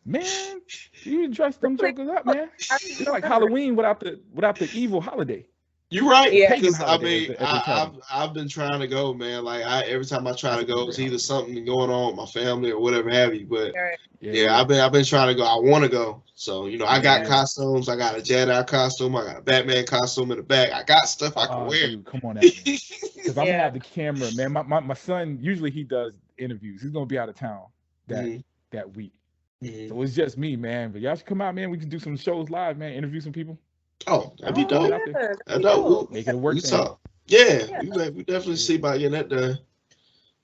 Man, you dress them jokers up, man. It's like Halloween without the evil holiday. You're right. Yeah. Because I mean, I've been trying to go, man. Like every time I try to go, it's either something going on with my family or whatever have you. But yeah, I've been trying to go. I want to go. So I got costumes. I got a Jedi costume. I got a Batman costume in the back. I got stuff I can wear. Dude, come on, because I'm gonna have the camera, man. My son usually he does interviews. He's gonna be out of town that week. So it's just me, man. But y'all should come out, man. We can do some shows live, man. Interview some people. Oh, that'd be dope. We'll make it work. Yeah, we definitely see about getting that done.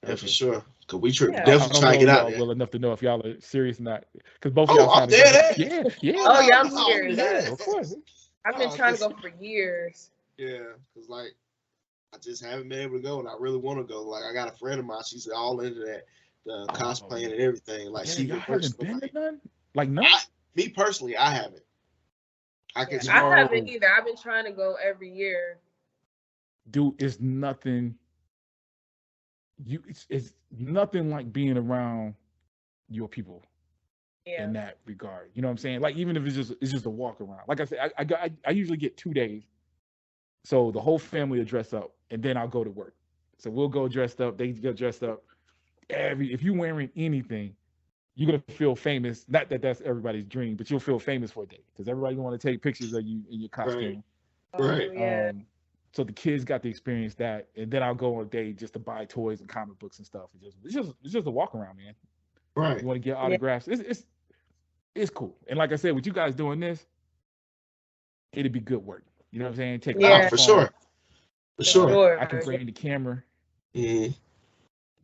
Yeah, for sure. Cause we definitely try to get out there. Well enough to know if y'all are serious or not. Because both of y'all. I'm dead. Yeah. Oh yeah, I'm serious. Yeah, of course. I've been trying to go for years. Yeah, cause like I just haven't been able to go, and I really want to go. Like I got a friend of mine. She's all into that, the cosplaying and everything. Like she haven't been to none. Like none. Me personally, I haven't. I haven't either. I've been trying to go every year. Dude, it's nothing. It's nothing like being around your people. In that regard, you know what I'm saying? Like even if it's just a walk around. Like I said, I usually get 2 days, so the whole family will dress up, and then I'll go to work. So we'll go dressed up. They get dressed up. If you're wearing anything, you're gonna feel famous. Not that that's everybody's dream, but you'll feel famous for a day because everybody want to take pictures of you in your costume. Right. So the kids got to experience that, and then I'll go on a day just to buy toys and comic books and stuff. It's just a walk around, man. Right. You want to get autographs? It's cool. And like I said, with you guys doing this, it'd be good work. You know what I'm saying? Take for sure. For sure. I can bring the camera. Mm-hmm.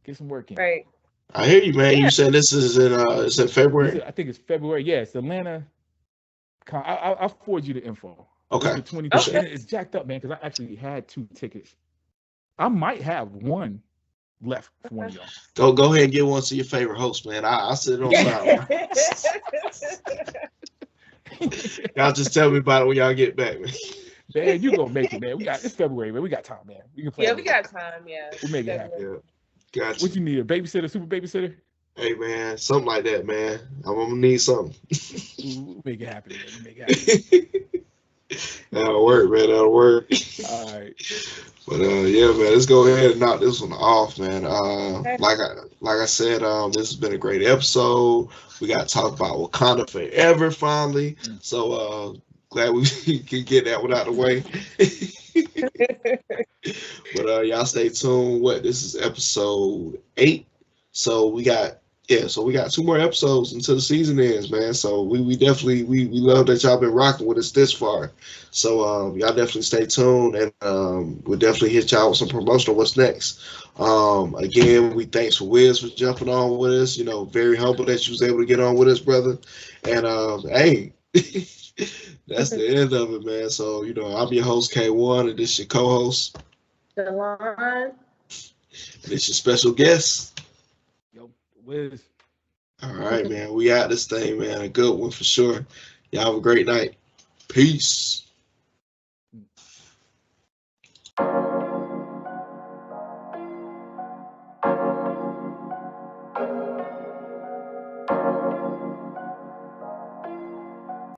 Get some work in. Right. I hear you, man. You said this is in February? I think it's February. Yeah, it's Atlanta. I'll forward you the info. Okay. It's jacked up, man, because I actually had 2 tickets. I might have one left for one of y'all. Go ahead and get one to your favorite host, man. I'll sit on side. Y'all just tell me about it when y'all get back, man. Man, you gonna make it, man. It's February, man. We got time, man. We can play. We got time. Yeah. We'll make it happen. Yeah. Gotcha. What you need? A babysitter, super babysitter? Hey, man, something like that, man. I'm gonna need something. We'll make it happen, man. We'll make it happen. That'll work, man. That'll work. All right. But yeah, man, let's go ahead and knock this one off, man. Like I said, this has been a great episode. We got to talk about Wakanda Forever finally. So glad we can get that one out of the way. But y'all stay tuned. This is episode 8. So we got 2 more episodes until the season ends, man. So we definitely we love that y'all been rocking with us this far. So y'all definitely stay tuned, and we'll definitely hit y'all with some promotional what's next. Again, we thanks for Wiz for jumping on with us. You know, very humble that you was able to get on with us, brother. And hey, that's the end of it, man. So I'm your host K1, and this is your co-host Delon. This your special guest. Wiz. All right, man. We out this thing, man. A good one for sure. Y'all have a great night. Peace.